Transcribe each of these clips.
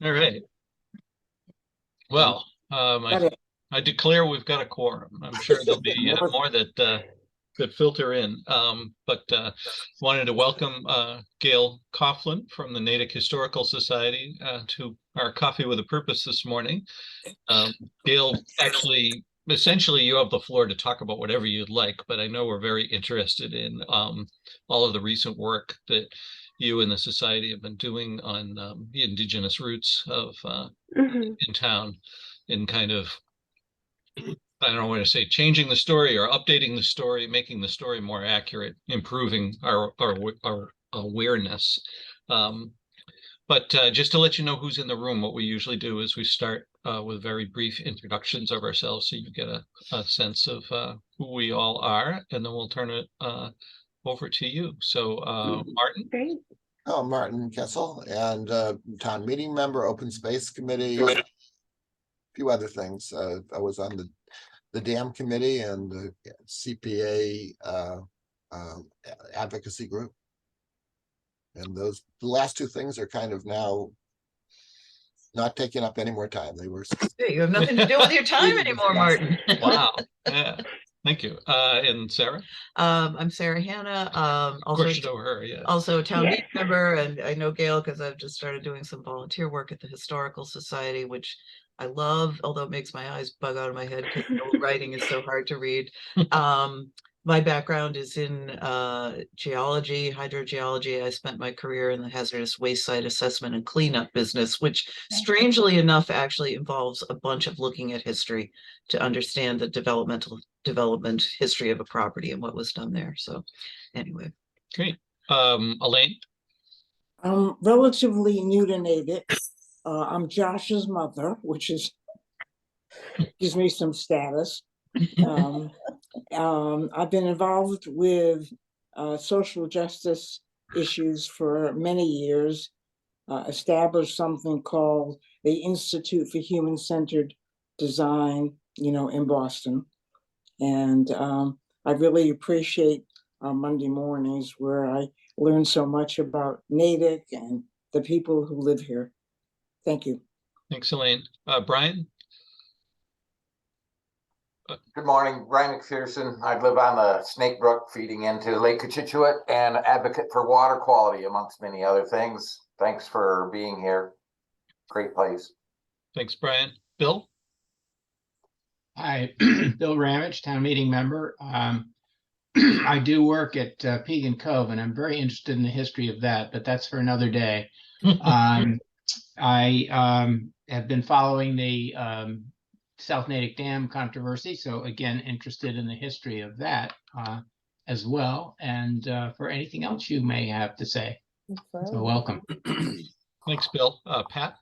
All right. Well, I declare we've got a quorum. I'm sure there'll be more that filter in. But wanted to welcome Gail Coughlin from the Natick Historical Society to our Coffee with a Purpose this morning. Gail, actually, essentially, you have the floor to talk about whatever you'd like, but I know we're very interested in all of the recent work that you and the society have been doing on the Indigenous roots of in town, in kind of, I don't know what to say, changing the story or updating the story, making the story more accurate, improving our awareness. But just to let you know who's in the room, what we usually do is we start with very brief introductions of ourselves so you get a sense of who we all are, and then we'll turn it over to you. So Martin. Great. Oh, Martin Kessel, and town meeting member, open space committee, a few other things. I was on the dam committee and the CPA advocacy group. And the last two things are kind of now not taking up any more time. They were. Hey, you have nothing to do with your time anymore, Martin. Wow. Yeah. Thank you. And Sarah? I'm Sarah Hanna. Of course you know her, yes. Also a town meeting member, and I know Gail because I've just started doing some volunteer work at the Historical Society, which I love, although it makes my eyes bug out of my head because writing is so hard to read. My background is in geology, hydrogeology. I spent my career in the hazardous waste site assessment and cleanup business, which strangely enough actually involves a bunch of looking at history to understand the development history of a property and what was done there. So anyway. Great. Elaine? I'm relatively new to Natick. I'm Josh's mother, which gives me some status. I've been involved with social justice issues for many years, established something called the Institute for Human-Centered Design, in Boston. And I really appreciate Monday mornings where I learn so much about Natick and the people who live here. Thank you. Thanks, Elaine. Brian? Good morning, Brian McPherson. I live on the Snake Brook feeding into Lake Cochituate and advocate for water quality, amongst many other things. Thanks for being here. Great place. Thanks, Brian. Bill? Hi, Bill Ramage, town meeting member. I do work at Pegan Cove, and I'm very interested in the history of that, but that's for another day. I have been following the South Natick Dam controversy, so again, interested in the history of that as well, and for anything else you may have to say. So welcome. Thanks, Bill. Pat?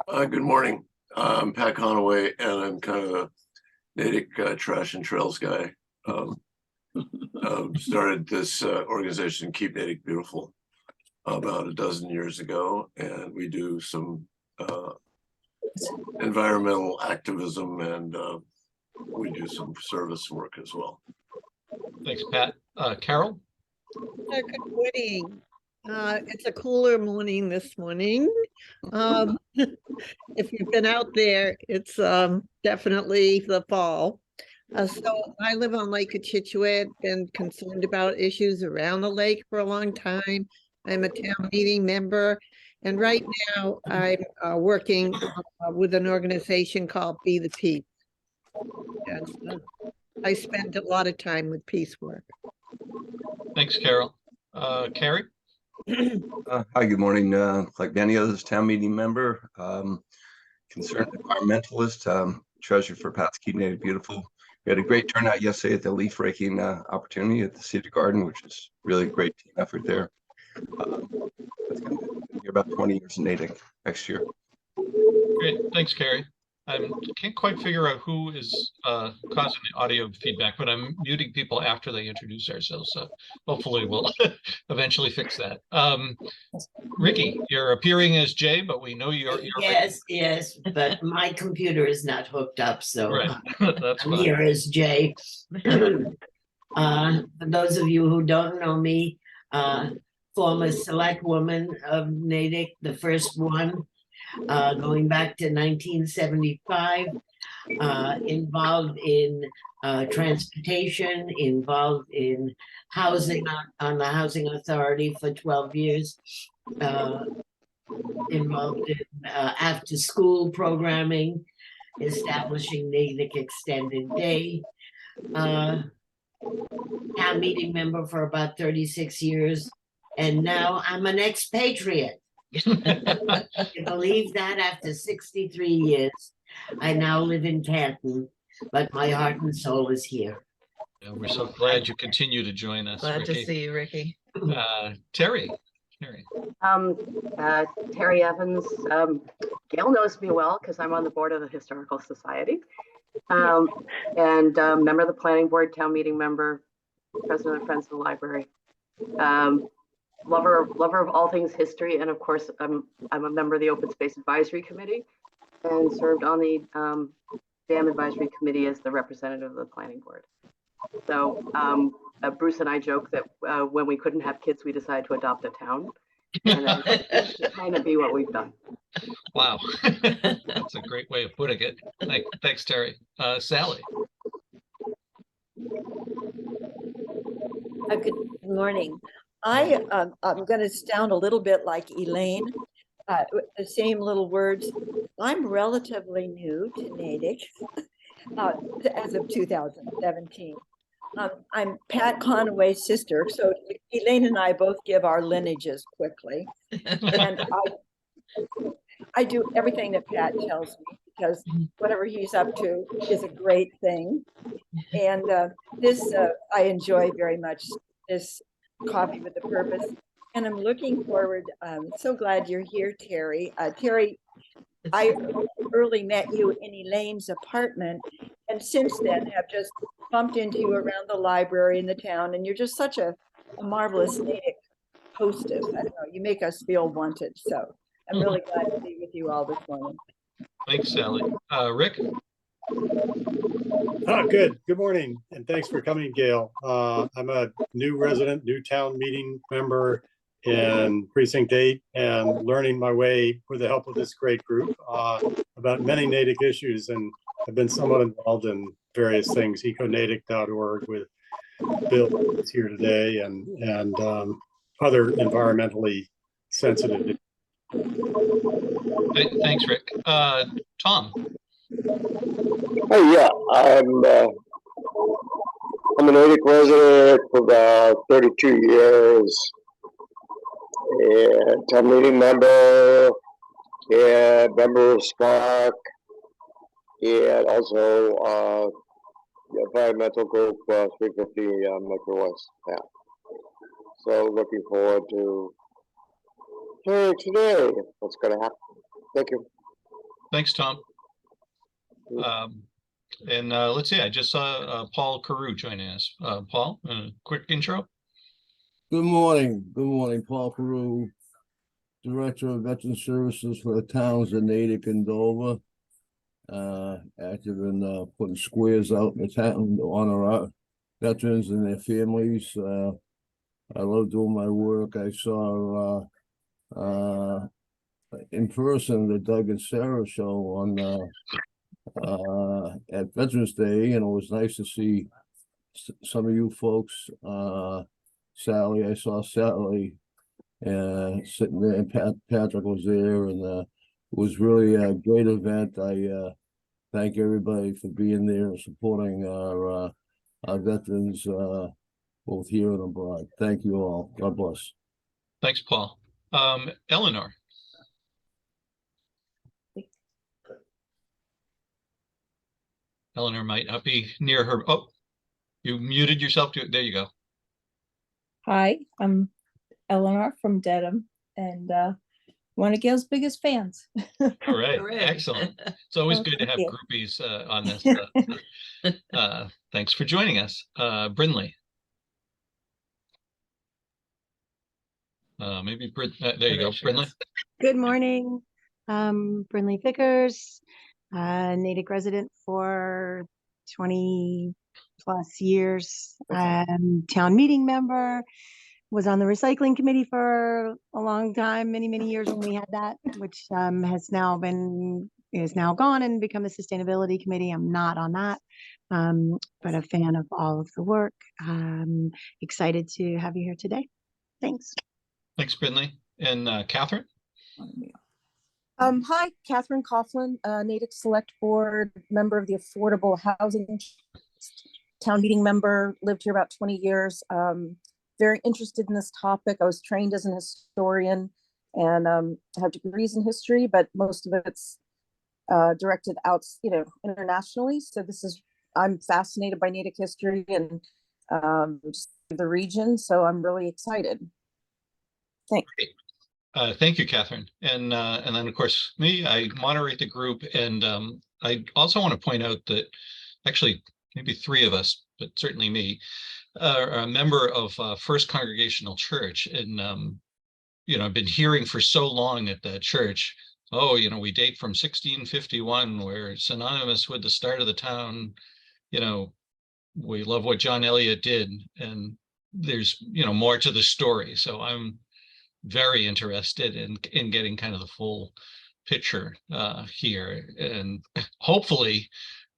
Good morning. I'm Pat Conaway, and I'm kind of a Natick trash and trails guy. Started this organization, Keep Natick Beautiful, about a dozen years ago, and we do some environmental activism, and we do some service work as well. Thanks, Pat. Carol? Good morning. It's a cooler morning this morning. If you've been out there, it's definitely the fall. So I live on Lake Cochituate, been concerned about issues around the lake for a long time. I'm a town meeting member, and right now I'm working with an organization called Be the Peace. And, I spend a lot of time with peace work. Thanks, Carol. Carrie? Hi, good morning. Like many others, town meeting member, concerned environmentalist, treasurer for Paths Keep Natick Beautiful. We had a great turnout yesterday at the leaf raking opportunity at the Cedar Garden, which is really a great team effort there. It's going to be about 20 years in Natick next year. Great, thanks, Carrie. I can't quite figure out who is causing the audio feedback, but I'm muting people after they introduce ourselves, so hopefully we'll eventually fix that. Ricky, you're appearing as Jay, but we know you're yes, but my computer is not hooked up, so right. That's I'm fine. here as Jay. For those of you who don't know me, former select woman of Natick, the first one, going back to 1975, involved in transportation, involved in housing on the Housing Authority for 12 years, involved in after-school programming, establishing Natick Extended Day, town meeting member for about 36 years, and now I'm an expatriate. Can you believe that? After 63 years, I now live in Canton, but my heart and soul is here. Yeah, we're so glad you continue to join us, Glad to Ricky. see you, Ricky. Terry. Terry Evans. Gail knows me well because I'm on the board of the Historical Society, and member of the planning board, town meeting member, president of Friends of the Library. Lover of all things history, and of course, I'm a member of the Open Space Advisory Committee, and served on the Dam Advisory Committee as the representative of the planning board. So Bruce and I joke that when we couldn't have kids, we decided to adopt a town, and that's kind of be what we've done. Wow, that's a great way of putting it. Thanks, Terry. Sally. Good morning. I'm going to sound a little bit like Elaine, the same little words. I'm relatively new to Natick as of 2017. I'm Pat Conaway's sister, so Elaine and I both give our lineages quickly. And I do everything that Pat tells me because whatever he's up to is a great thing. And this, I enjoy very much, this Coffee with a Purpose. And I'm looking forward, so glad you're here, Terry. Terry, I early met you in Elaine's apartment, and since then have just bumped into you around the library in the town, and you're just such a marvelous Natick hostess. I don't know, you make us feel wanted, so I'm really glad to be with you all this morning. Thanks, Sally. Rick? Good morning, and thanks for coming, Gail. I'm a new resident, new town meeting member in Precinct 8, and learning my way with the help of this great group about many Natick issues, and I've been somewhat involved in various things, econatick.org with Bill is here today, and other environmentally sensitive. Thanks, Rick. Tom. Hey, yeah, I'm a Natick resident for about 32 years, and town meeting member, and member of SPARC, and also environmental group 350 Metro West. Yeah. So looking forward to today what's going to happen. Thank you. Thanks, Tom. And let's see, I just saw Paul Carew joining us. Paul, quick intro. Good morning. Good morning, Paul Carew, Director of Veteran Services for the towns of Natick and Dover. Active in putting squares out in the town to honor our veterans and their families. I love doing my work. I saw in person the Doug and Sarah show on at Veterans Day, and it was nice to see some of you folks. Sally, I saw Sally sitting there, and Patrick was there, and it was really a great event. I thank everybody for being there and supporting our veterans, both here and abroad. Thank you all. God bless. Thanks, Paul. Eleanor. Eleanor might not be near her. Oh, you muted yourself. There you go. Hi, I'm Eleanor from Dedham, and one of Gail's biggest fans. All right, excellent. It's always good to have groupies on this. Thanks for joining us. Brinley. Maybe there you go, Brinley. Good morning. Brinley Vickers, Natick resident for 20 plus years, town meeting member, was on the recycling committee for a long time, many years when we had that, which is now gone and become the sustainability committee. I'm not on that, but a fan of all of the work. Excited to have you here today. Thanks. Thanks, Brindley. And Catherine? Hi, Gail Coughlin, Natick Select Board, member of the Affordable Housing Trust, town meeting member, lived here about 20 years. Very interested in this topic. I was trained as an historian and have degrees in history, but most of it's directed out, internationally. So I'm fascinated by Natick history and just the region. So I'm really excited. Thanks. Thank you, Catherine. And then, of course, I moderate the group. And I also want to point out that actually maybe three of us, but certainly me, are a member of First Congregational Church. And, I've been hearing for so long at that church, oh, we date from 1651, where synonymous with the start of the town. We love what John Eliot did. And there's, more to the story. So I'm very interested in getting kind of the full picture here, and hopefully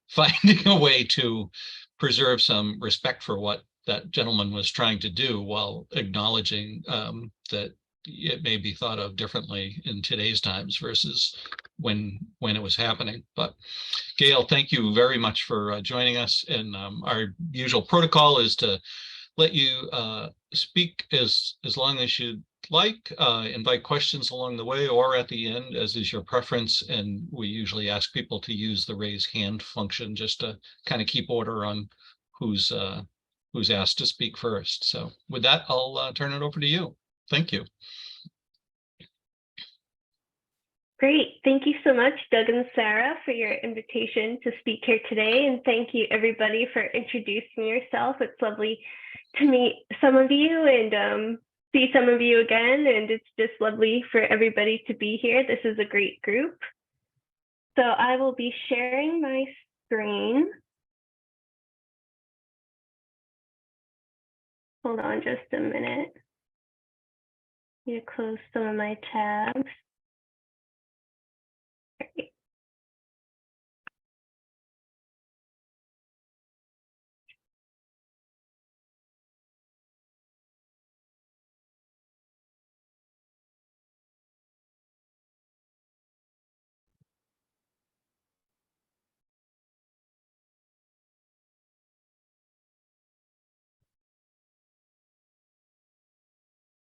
finding a way to preserve some respect for what that gentleman was trying to do, while acknowledging that it may be thought of differently in today's times versus when it was happening. But Gail, thank you very much for joining us. And our usual protocol is to let you speak as long as you'd like, invite questions along the way or at the end, as is your preference. And we usually ask people to use the raise hand function just to kind of keep order on who's asked to speak first. So with that, I'll turn it over to you. Thank you. Great. Thank you so much, Doug and Sarah, for your invitation to speak here today. And thank you, everybody, for introducing yourself. It's lovely to meet some of you and see some of you again. And it's just lovely for everybody to be here. This is a great group. So I will be sharing my screen. Hold on just a minute. You close some of my tabs. Great.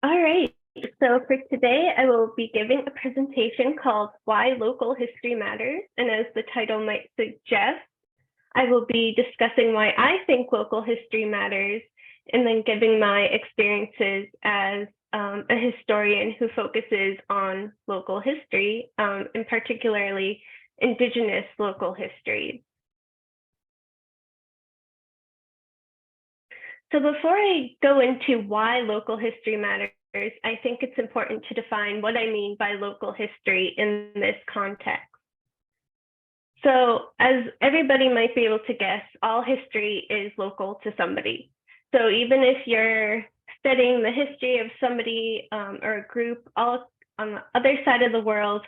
All right, so for today, I will be giving a presentation called Why Local History Matters. And as the title might suggest, I will be discussing why I think local history matters, and then giving my experiences as a historian who focuses on local history, and particularly Indigenous local history. So before I go into why local history matters, I think it's important to define what I mean by local history in this context. So as everybody might be able to guess, all history is local to somebody. So even if you're studying the history of somebody or a group all on the other side of the world,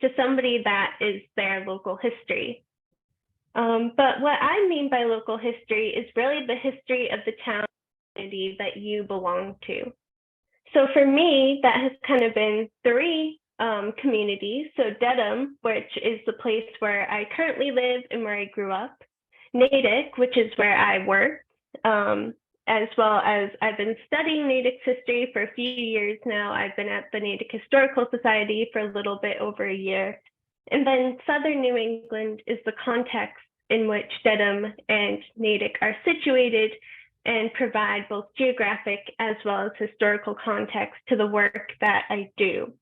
to somebody that is their local history. But what I mean by local history is really the history of the town community that you belong to. So for me, that has kind of been three communities. So Dedham, which is the place where I currently live and where I grew up. Natick, which is where I work, as well as I've been studying Natick's history for a few years now. I've been at the Natick Historical Society for a little bit over a year. And then Southern New England is the context in which Dedham and Natick are situated and provide both geographic as well as historical context to the work that I do.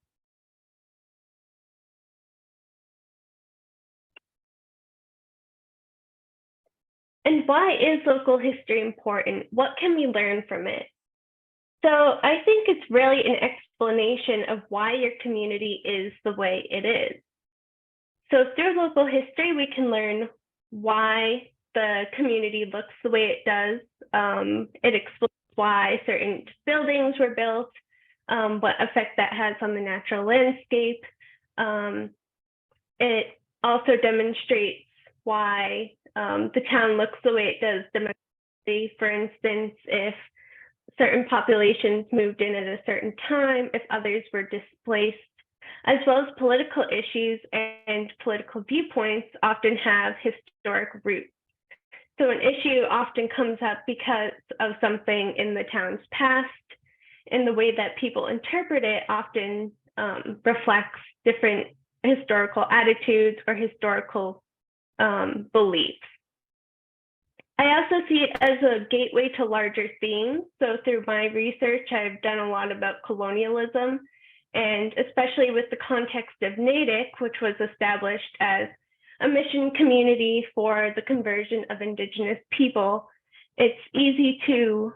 And why is local history important? What can we learn from it? So I think it's really an explanation of why your community is the way it is. So through local history, we can learn why the community looks the way it does. It explains why certain buildings were built, what effect that has on the natural landscape. It also demonstrates why the town looks the way it does demographically. For instance, if certain populations moved in at a certain time, if others were displaced, as well as political issues and political viewpoints often have historic roots. So an issue often comes up because of something in the town's past, and the way that people interpret it often reflects different historical attitudes or historical beliefs. I also see it as a gateway to larger themes. So through my research, I've done a lot about colonialism, and especially with the context of Natick, which was established as a mission community for the conversion of Indigenous people, it's easy to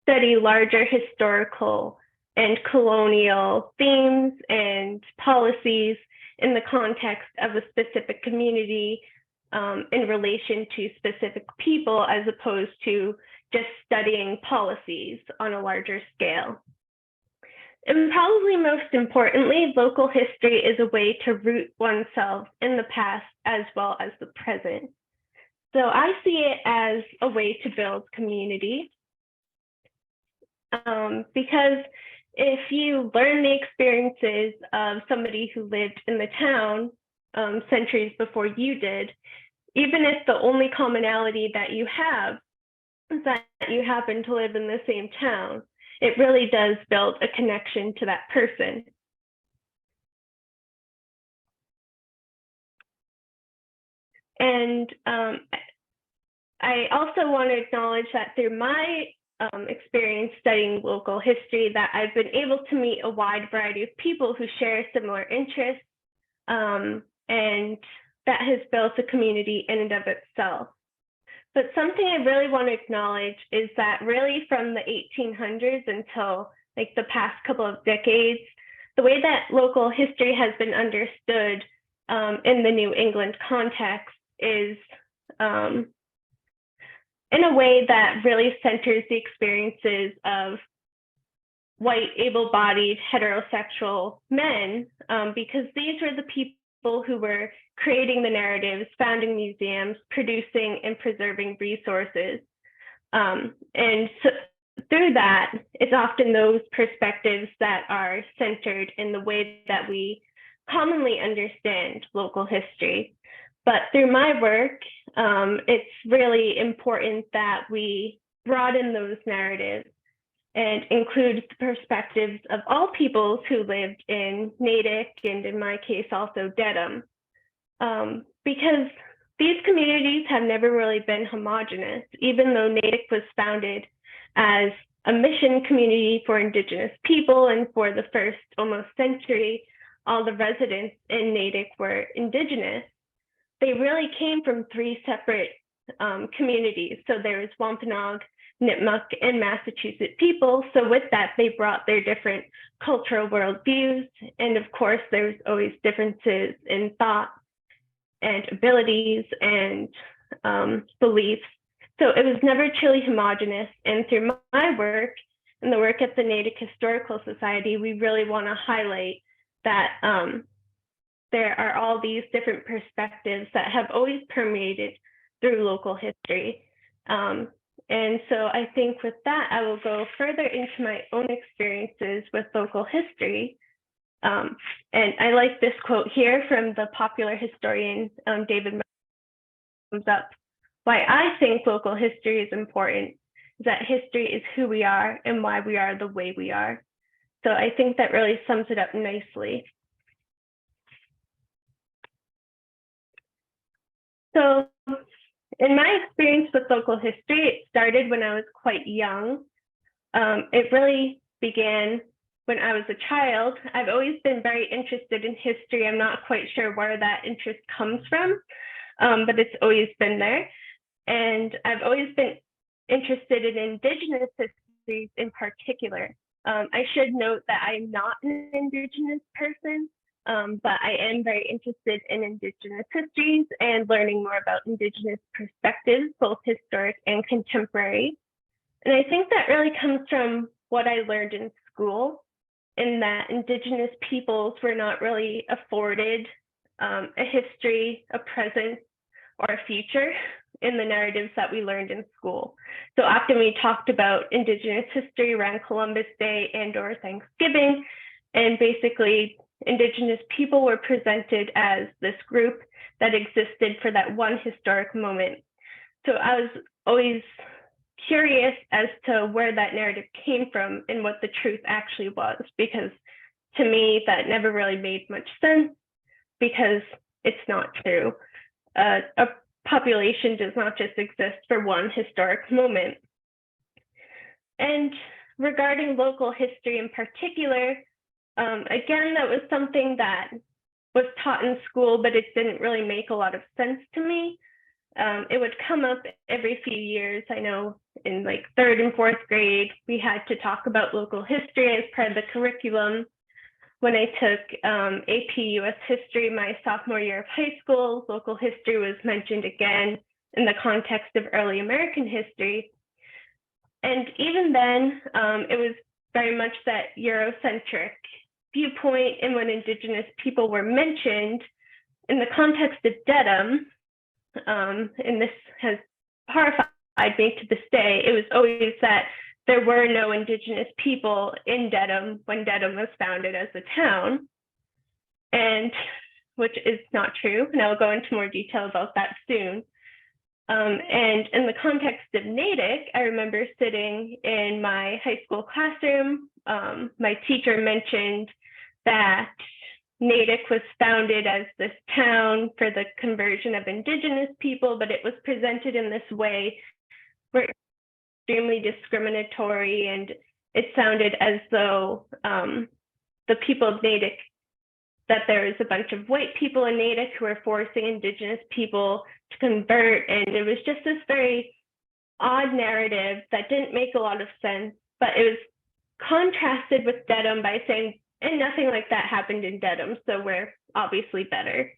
study larger historical and colonial themes and policies in the context of a specific community in relation to specific people, as opposed to just studying policies on a larger scale. And probably most importantly, local history is a way to root oneself in the past as well as the present. So I see it as a way to build community, because if you learn the experiences of somebody who lived in the town centuries before you did, even if the only commonality that you have is that you happen to live in the same town, it really does build a connection to that person. And I also want to acknowledge that through my experience studying local history, that I've been able to meet a wide variety of people who share similar interests, and that has built a community in and of itself. But something I really want to acknowledge is that really from the 1800s until like the past couple of decades, the way that local history has been understood in the New England context is in a way that really centers the experiences of white, able-bodied, heterosexual men, because these were the people who were creating the narratives, founding museums, producing and preserving resources. And so through that, it's often those perspectives that are centered in the way that we commonly understand local history. But through my work, it's really important that we broaden those narratives and include the perspectives of all peoples who lived in Natick, and in my case also Dedham, because these communities have never really been homogenous. Even though Natick was founded as a mission community for Indigenous people, and for the first almost century, all the residents in Natick were Indigenous, they really came from three separate communities. So there was Wampanoag, Nipmuc, and Massachusetts people. So with that, they brought their different cultural worldviews. And of course, there's always differences in thought and abilities and beliefs. So it was never truly homogenous. And through my work and the work at the Natick Historical Society, we really want to highlight that there are all these different perspectives that have always permeated through local history. And so I think with that, I will go further into my own experiences with local history. And I like this quote here from the popular historian, David sums up why I think local history is important, is that history is who we are and why we are the way we are. So I think that really sums it up nicely. So in my experience with local history, it started when I was quite young. It really began when I was a child. I've always been very interested in history. I'm not quite sure where that interest comes from, but it's always been there. And I've always been interested in Indigenous histories in particular. I should note that I'm not an Indigenous person, but I am very interested in Indigenous histories and learning more about Indigenous perspectives, both historic and contemporary. And I think that really comes from what I learned in school, in that Indigenous peoples were not really afforded a history, a present, or a future in the narratives that we learned in school. So often we talked about Indigenous history around Columbus Day and or Thanksgiving, and basically Indigenous people were presented as this group that existed for that one historic moment. So I was always curious as to where that narrative came from and what the truth actually was, because to me that never really made much sense, because it's not true. A population does not just exist for one historic moment. And regarding local history in particular, again, that was something that was taught in school, but it didn't really make a lot of sense to me. It would come up every few years. I know in like 3rd and 4th grade, we had to talk about local history as part of the curriculum. When I took AP US history my sophomore year of high school, local history was mentioned again in the context of early American history. And even then, it was very much that Eurocentric viewpoint. And when Indigenous people were mentioned in the context of Dedham, and this has horrified me to this day, it was always that there were no Indigenous people in Dedham when Dedham was founded as a town, and which is not true. And I'll go into more detail about that soon. And in the context of Natick, I remember sitting in my high school classroom. My teacher mentioned that Natick was founded as this town for the conversion of Indigenous people, but it was presented in this way where extremely discriminatory, and it sounded as though the people of Natick, that there was a bunch of white people in Natick who were forcing Indigenous people to convert, and it was just this very odd narrative that didn't make a lot of sense, but it was contrasted with Dedham by saying, and nothing like that happened in Dedham, so we're obviously better,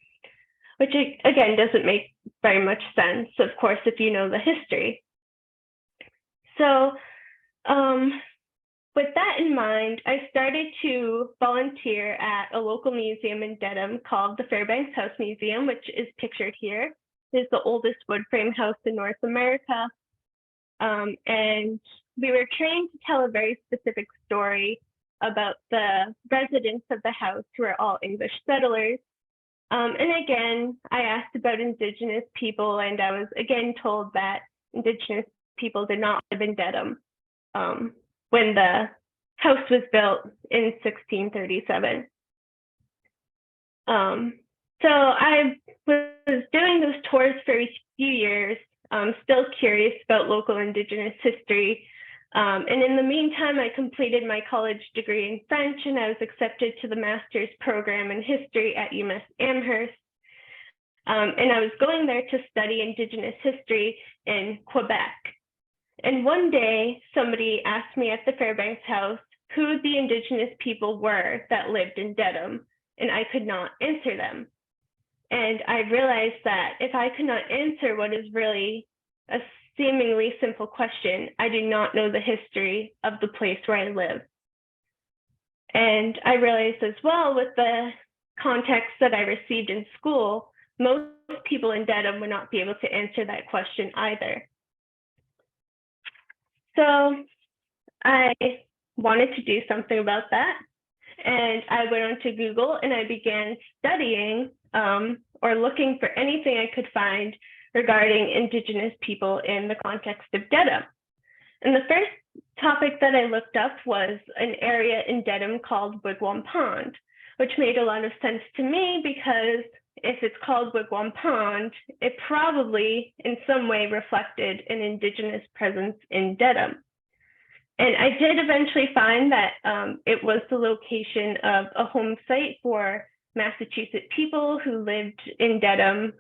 which again doesn't make very much sense, of course, if you know the history. So with that in mind, I started to volunteer at a local museum in Dedham called the Fairbanks House Museum, which is pictured here. It is the oldest wood frame house in North America. And we were trained to tell a very specific story about the residents of the house, who are all English settlers. And again, I asked about Indigenous people, and I was again told that Indigenous people did not live in Dedham when the house was built in 1637. So I was doing those tours for a few years, still curious about local Indigenous history. And in the meantime, I completed my college degree in French, and I was accepted to the master's program in history at UMass Amherst. And I was going there to study Indigenous history in Quebec. And one day, somebody asked me at the Fairbanks House who the Indigenous people were that lived in Dedham, and I could not answer them. And I realized that if I could not answer what is really a seemingly simple question, I do not know the history of the place where I live. And I realized as well, with the context that I received in school, most people in Dedham would not be able to answer that question either. So I wanted to do something about that. And I went onto Google and I began studying or looking for anything I could find regarding Indigenous people in the context of Dedham. And the first topic that I looked up was an area in Dedham called Wigwam Pond, which made a lot of sense to me because if it's called Wigwam Pond, it probably in some way reflected an Indigenous presence in Dedham. And I did eventually find that it was the location of a home site for Massachusetts people who lived in Dedham.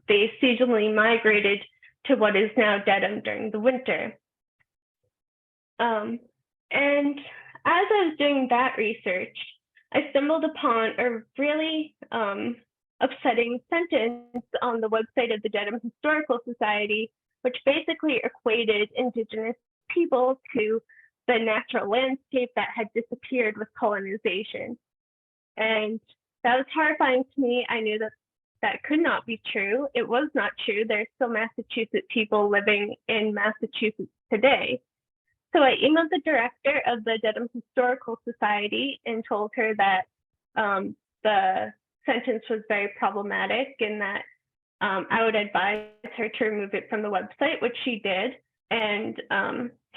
They seasonally migrated to what is now Dedham during the winter. And as I was doing that research, I stumbled upon a really upsetting sentence on the website of the Dedham Historical Society, which basically equated Indigenous people to the natural landscape that had disappeared with colonization. And that was horrifying to me. I knew that that could not be true. It was not true. There's still Massachusetts people living in Massachusetts today. So I emailed the director of the Dedham Historical Society and told her that the sentence was very problematic and that I would advise her to remove it from the website, which she did. And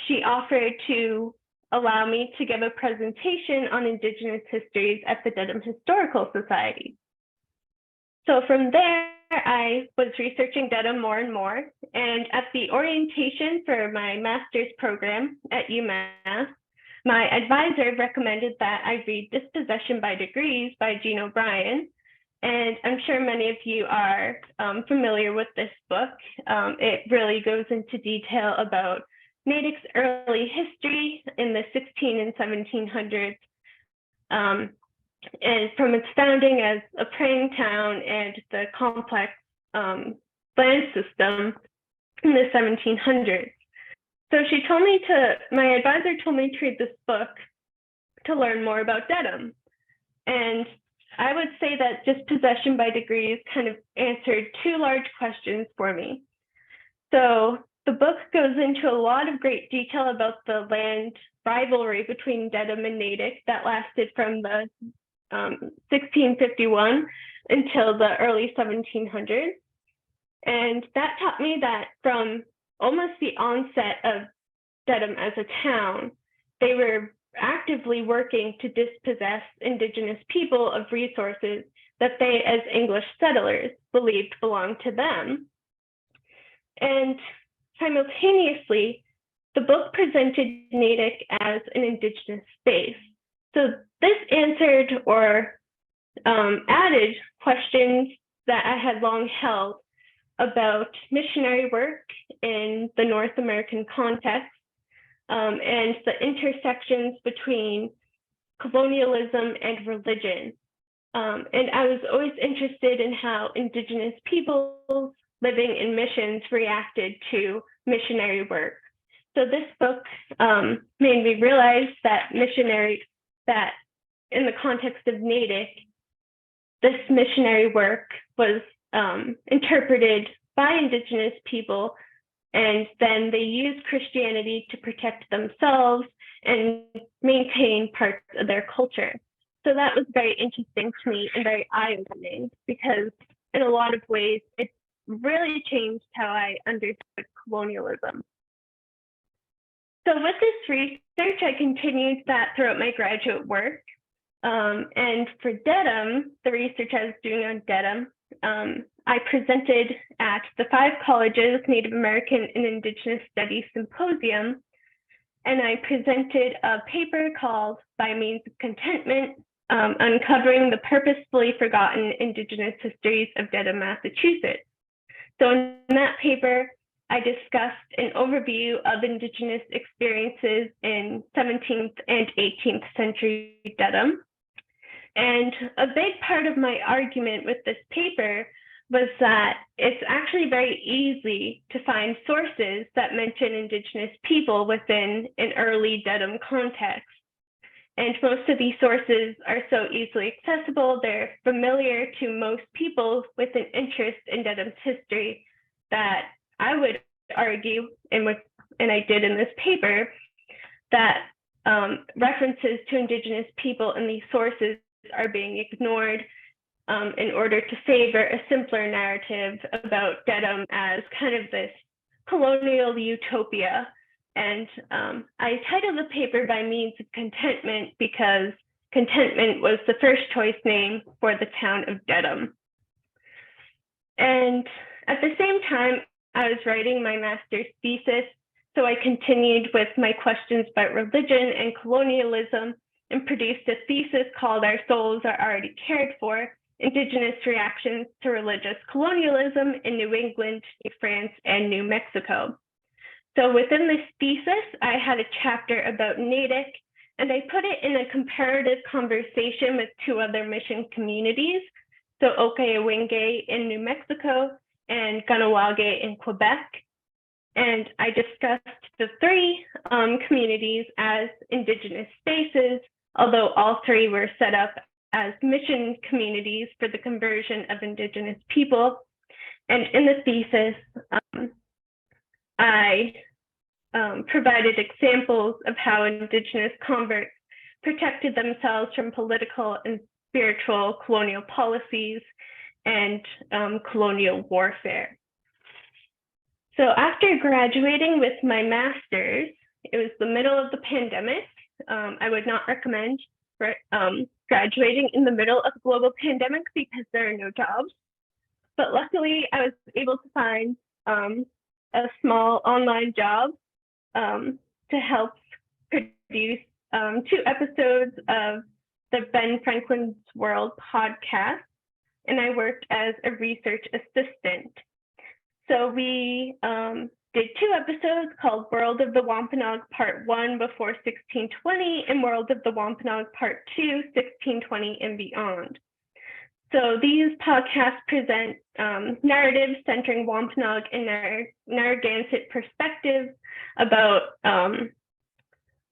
she offered to allow me to give a presentation on Indigenous histories at the Dedham Historical Society. So from there, I was researching Dedham more and more. And at the orientation for my master's program at UMass, my advisor recommended that I read Dispossession by Degrees by Jean O'Brien. And I'm sure many of you are familiar with this book. It really goes into detail about Natick's early history in the 16 and 1700s, and from its founding as a praying town and the complex land system in the 1700s. So my advisor told me to read this book to learn more about Dedham. And I would say that Dispossession by Degrees kind of answered two large questions for me. So the book goes into a lot of great detail about the land rivalry between Dedham and Natick that lasted from the 1651 until the early 1700s. And that taught me that from almost the onset of Dedham as a town, they were actively working to dispossess Indigenous people of resources that they, as English settlers, believed belonged to them. And simultaneously, the book presented Natick as an Indigenous space. So this answered or added questions that I had long held about missionary work in the North American context, and the intersections between colonialism and religion. And I was always interested in how Indigenous peoples living in missions reacted to missionary work. So this book made me realize that that in the context of Natick, this missionary work was interpreted by Indigenous people, and then they used Christianity to protect themselves and maintain parts of their culture. So that was very interesting to me and very eye-opening, because in a lot of ways, it really changed how I understood colonialism. So with this research, I continued that throughout my graduate work. And for Dedham, the research I was doing on Dedham, I presented at the 5 Colleges Native American and Indigenous Studies Symposium, and I presented a paper called By Means of Contentment, Uncovering the Purposefully Forgotten Indigenous Histories of Dedham, Massachusetts. So in that paper, I discussed an overview of Indigenous experiences in 17th and 18th century Dedham. And a big part of my argument with this paper was that it's actually very easy to find sources that mention Indigenous people within an early Dedham context. And most of these sources are so easily accessible, they're familiar to most people with an interest in Dedham's history, that I would argue, and I did in this paper, that references to Indigenous people in these sources are being ignored in order to favor a simpler narrative about Dedham as kind of this colonial utopia. And I titled the paper By Means of Contentment because contentment was the first choice name for the town of Dedham. And at the same time, I was writing my master's thesis, so I continued with my questions about religion and colonialism and produced a thesis called Our Souls Are Already Cared For, Indigenous Reactions to Religious Colonialism in New England, New France, and New Mexico. So within this thesis, I had a chapter about Natick, and I put it in a comparative conversation with 2 other mission communities, so Okayewinge in New Mexico and Ganawage in Quebec. And I discussed the three communities as Indigenous spaces, although all three were set up as mission communities for the conversion of Indigenous people. And in the thesis, I provided examples of how Indigenous converts protected themselves from political and spiritual colonial policies and colonial warfare. So after graduating with my master's, it was the middle of the pandemic. I would not recommend graduating in the middle of a global pandemic because there are no jobs. But luckily, I was able to find a small online job to help produce 2 episodes of the Ben Franklin's World podcast, and I worked as a research assistant. So we did 2 episodes called World of the Wampanoag Part 1 before 1620 and World of the Wampanoag Part 2, 1620 and beyond. So these podcasts present narratives centering Wampanoag and Narragansett perspectives about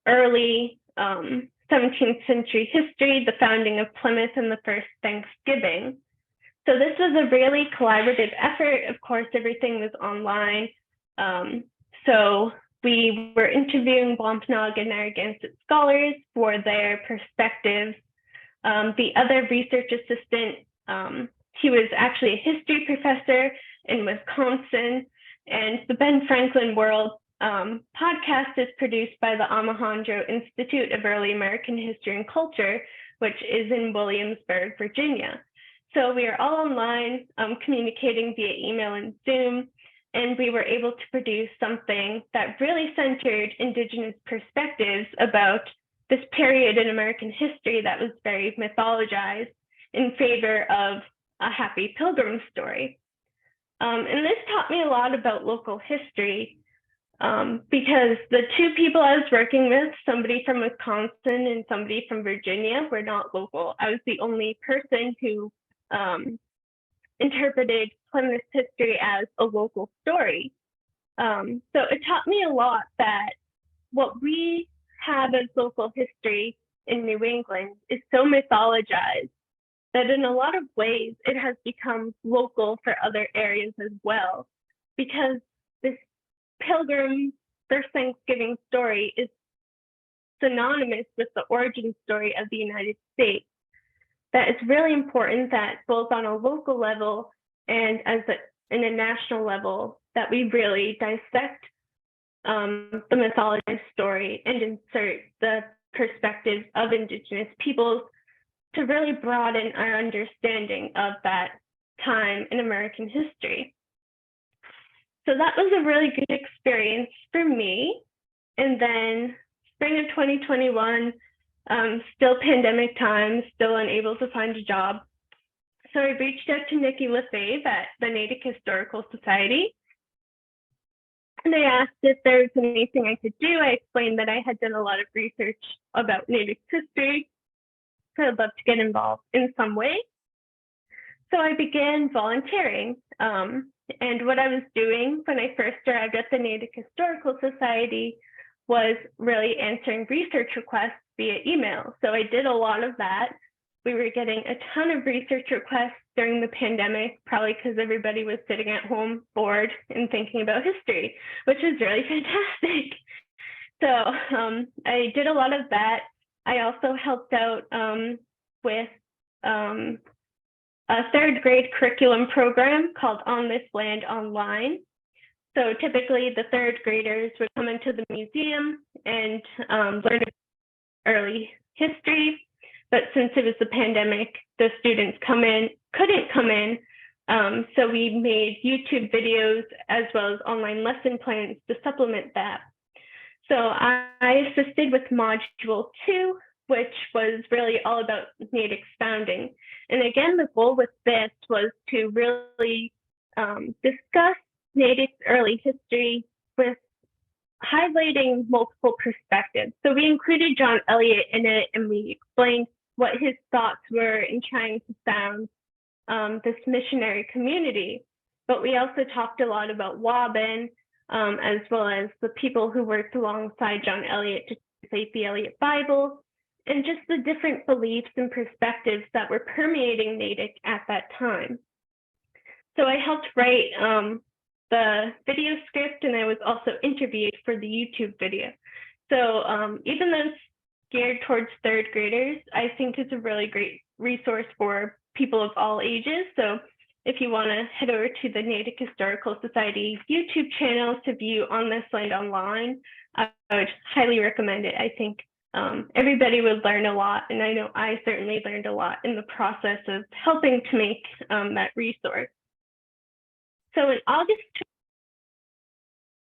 early 17th century history, the founding of Plymouth, and the first Thanksgiving. So this was a really collaborative effort. Of course, everything was online. So we were interviewing Wampanoag and Narragansett scholars for their perspectives. The other research assistant, he was actually a history professor in Wisconsin, and the Ben Franklin World podcast is produced by the Alejandro Institute of Early American History and Culture, which is in Williamsburg, Virginia. So we are all online, communicating via email and Zoom, and we were able to produce something that really centered Indigenous perspectives about this period in American history that was very mythologized in favor of a happy pilgrim story. And this taught me a lot about local history because the 2 people I was working with, somebody from Wisconsin and somebody from Virginia, were not local. I was the only person who interpreted Plymouth history as a local story. So it taught me a lot that what we have as local history in New England is so mythologized that in a lot of ways it has become local for other areas as well, because this Pilgrim First Thanksgiving story is synonymous with the origin story of the United States. That it's really important that both on a local level and in a national level, that we really dissect the mythologized story and insert the perspectives of Indigenous peoples to really broaden our understanding of that time in American history. So that was a really good experience for me. And then spring of 2021, still pandemic time, still unable to find a job. So I reached out to Nikki Lefebvre at the Natick Historical Society. And I asked if there was anything I could do. I explained that I had done a lot of research about Natick history, so I'd love to get involved in some way. So I began volunteering. And what I was doing when I first arrived at the Natick Historical Society was really answering research requests via email. So I did a lot of that. We were getting a ton of research requests during the pandemic, probably because everybody was sitting at home bored and thinking about history, which was really fantastic. So I did a lot of that. I also helped out with a 3rd grade curriculum program called On This Land Online. So typically the 3rd graders would come into the museum and learn early history. But since it was the pandemic, the students couldn't come in. So we made YouTube videos as well as online lesson plans to supplement that. So I assisted with Module 2, which was really all about Natick's founding. And again, the goal with this was to really discuss Natick's early history with highlighting multiple perspectives. So we included John Eliot in it, and we explained what his thoughts were in trying to found this missionary community. But we also talked a lot about Waban, as well as the people who worked alongside John Eliot to translate the Eliot Bible, and just the different beliefs and perspectives that were permeating Natick at that time. So I helped write the video script, and I was also interviewed for the YouTube video. So even though it's geared towards third graders, I think it's a really great resource for people of all ages. So if you want to head over to the Natick Historical Society YouTube channel to view On This Land Online, I would highly recommend it. I think everybody would learn a lot, and I know I certainly learned a lot in the process of helping to make that resource. So in August,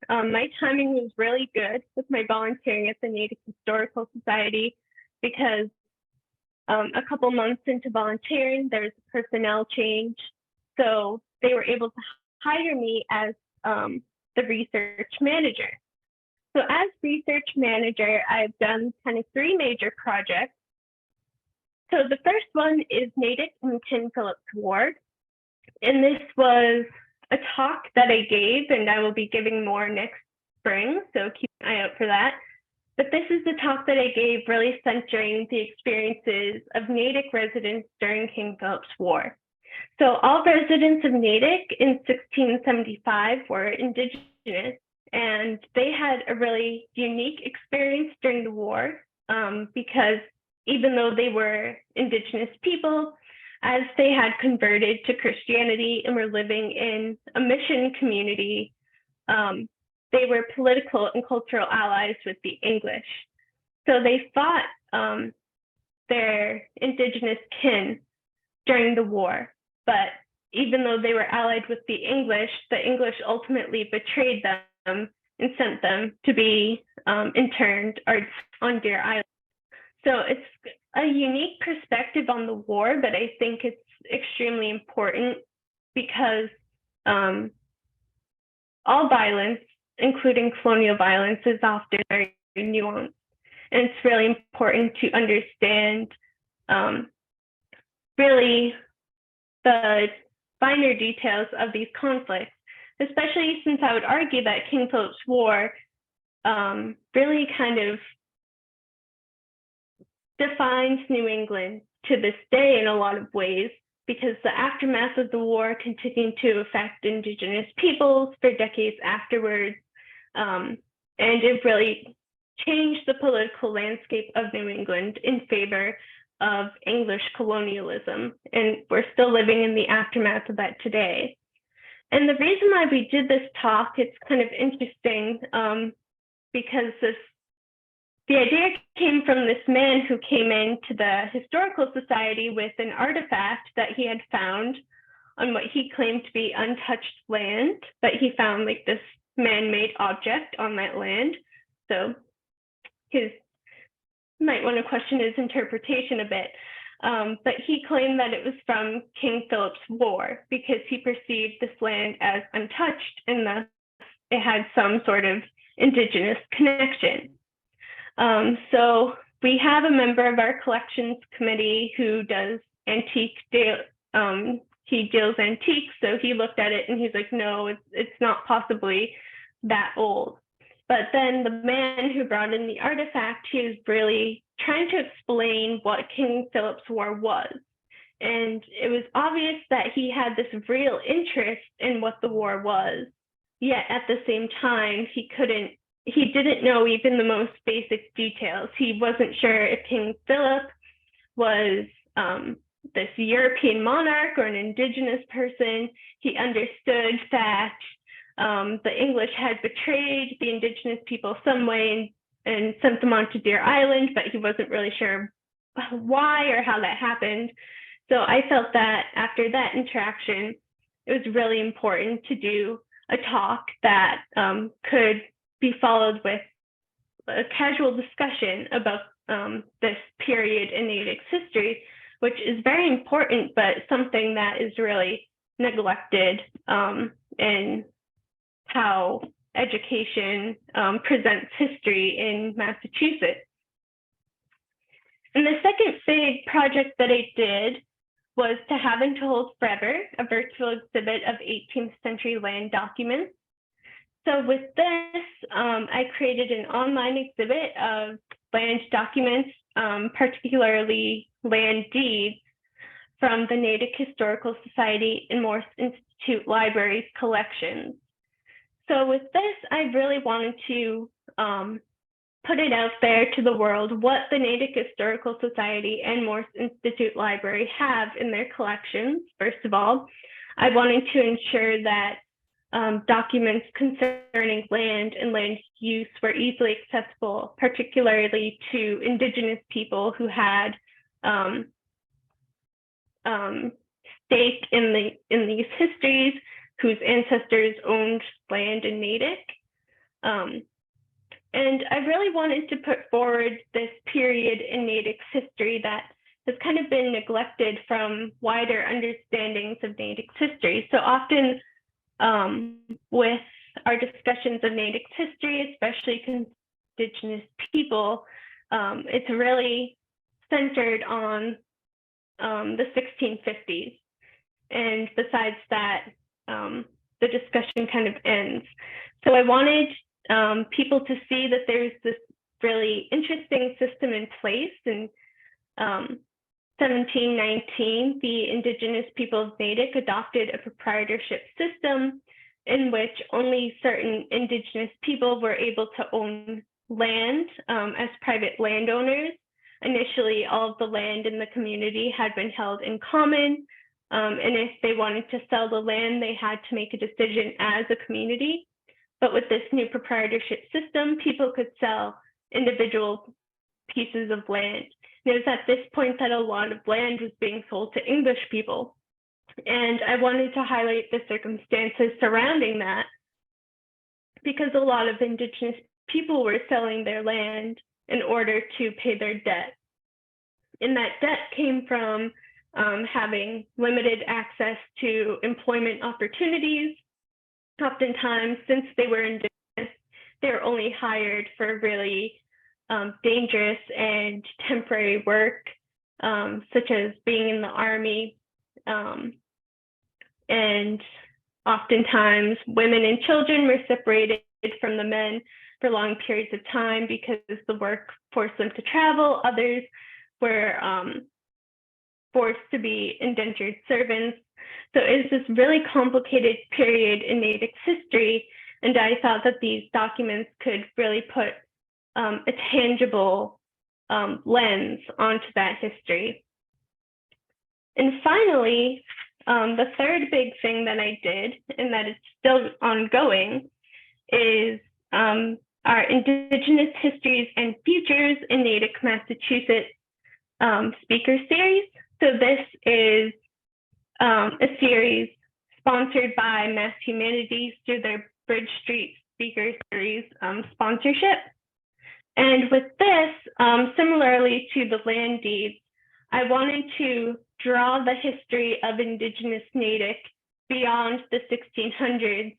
my timing was really good with my volunteering at the Natick Historical Society, because a couple months into volunteering, there's a personnel change. So they were able to hire me as the research manager. So as research manager, I've done kind of 3 major projects. So the first one is Natick and King Philip's War. And this was a talk that I gave, and I will be giving more next spring, so keep an eye out for that. But this is the talk that I gave, really centering the experiences of Natick residents during King Philip's War. So all residents of Natick in 1675 were Indigenous, and they had a really unique experience during the war, because even though they were Indigenous people, as they had converted to Christianity and were living in a mission community, they were political and cultural allies with the English. So they fought their Indigenous kin during the war. But even though they were allied with the English ultimately betrayed them and sent them to be interned on Deer Island. So it's a unique perspective on the war, but I think it's extremely important because all violence, including colonial violence, is often very nuanced. And it's really important to understand really the finer details of these conflicts, especially since I would argue that King Philip's War really kind of defines New England to this day in a lot of ways, because the aftermath of the war continued to affect Indigenous peoples for decades afterwards. And it really changed the political landscape of New England in favor of English colonialism. And we're still living in the aftermath of that today. And the reason why we did this talk, it's kind of interesting because the idea came from this man who came into the Historical Society with an artifact that he had found on what he claimed to be untouched land, but he found like this man-made object on that land. So you might want to question his interpretation a bit, but he claimed that it was from King Philip's War because he perceived this land as untouched and thus it had some sort of Indigenous connection. So we have a member of our collections committee who does he deals antiques. So he looked at it and he's like, no, it's not possibly that old. But then the man who brought in the artifact, he was really trying to explain what King Philip's War was. And it was obvious that he had this real interest in what the war was, yet at the same time, he didn't know even the most basic details. He wasn't sure if King Philip was this European monarch or an Indigenous person. He understood that the English had betrayed the Indigenous people some way and sent them onto Deer Island, but he wasn't really sure why or how that happened. So I felt that after that interaction, it was really important to do a talk that could be followed with a casual discussion about this period in Natick's history, which is very important, but something that is really neglected in how education presents history in Massachusetts. And the second big project that I did was To Have and to Hold Forever, a virtual exhibit of 18th century land documents. So with this, I created an online exhibit of land documents, particularly land deeds, from the Natick Historical Society and Morse Institute Library's collections. So with this, I really wanted to put it out there to the world what the Natick Historical Society and Morse Institute Library have in their collections. First of all, I wanted to ensure that documents concerning land and land use were easily accessible, particularly to Indigenous people who had stake in these histories, whose ancestors owned land in Natick. And I really wanted to put forward this period in Natick's history that has kind of been neglected from wider understandings of Natick's history. So often with our discussions of Natick's history, especially Indigenous people, it's really centered on the 1650s. And besides that, the discussion kind of ends. So I wanted people to see that there's this really interesting system in place. In 1719, the Indigenous people of Natick adopted a proprietorship system in which only certain Indigenous people were able to own land as private landowners. Initially, all of the land in the community had been held in common, and if they wanted to sell the land, they had to make a decision as a community. But with this new proprietorship system, people could sell individual pieces of land. And it was at this point that a lot of land was being sold to English people. And I wanted to highlight the circumstances surrounding that, because a lot of Indigenous people were selling their land in order to pay their debt. And that debt came from having limited access to employment opportunities. Oftentimes, since they were Indigenous, they were only hired for really dangerous and temporary work, such as being in the army. And oftentimes, women and children were separated from the men for long periods of time because the work forced them to travel. Others were forced to be indentured servants. So it's this really complicated period in Natick's history, and I thought that these documents could really put a tangible lens onto that history. And finally, the third big thing that I did, and that is still ongoing, is our Indigenous Histories and Futures in Natick, Massachusetts speaker series. So this is a series sponsored by Mass Humanities through their Bridge Street Speaker Series sponsorship. And with this, similarly to the land deeds, I wanted to draw the history of Indigenous Natick beyond the 1600s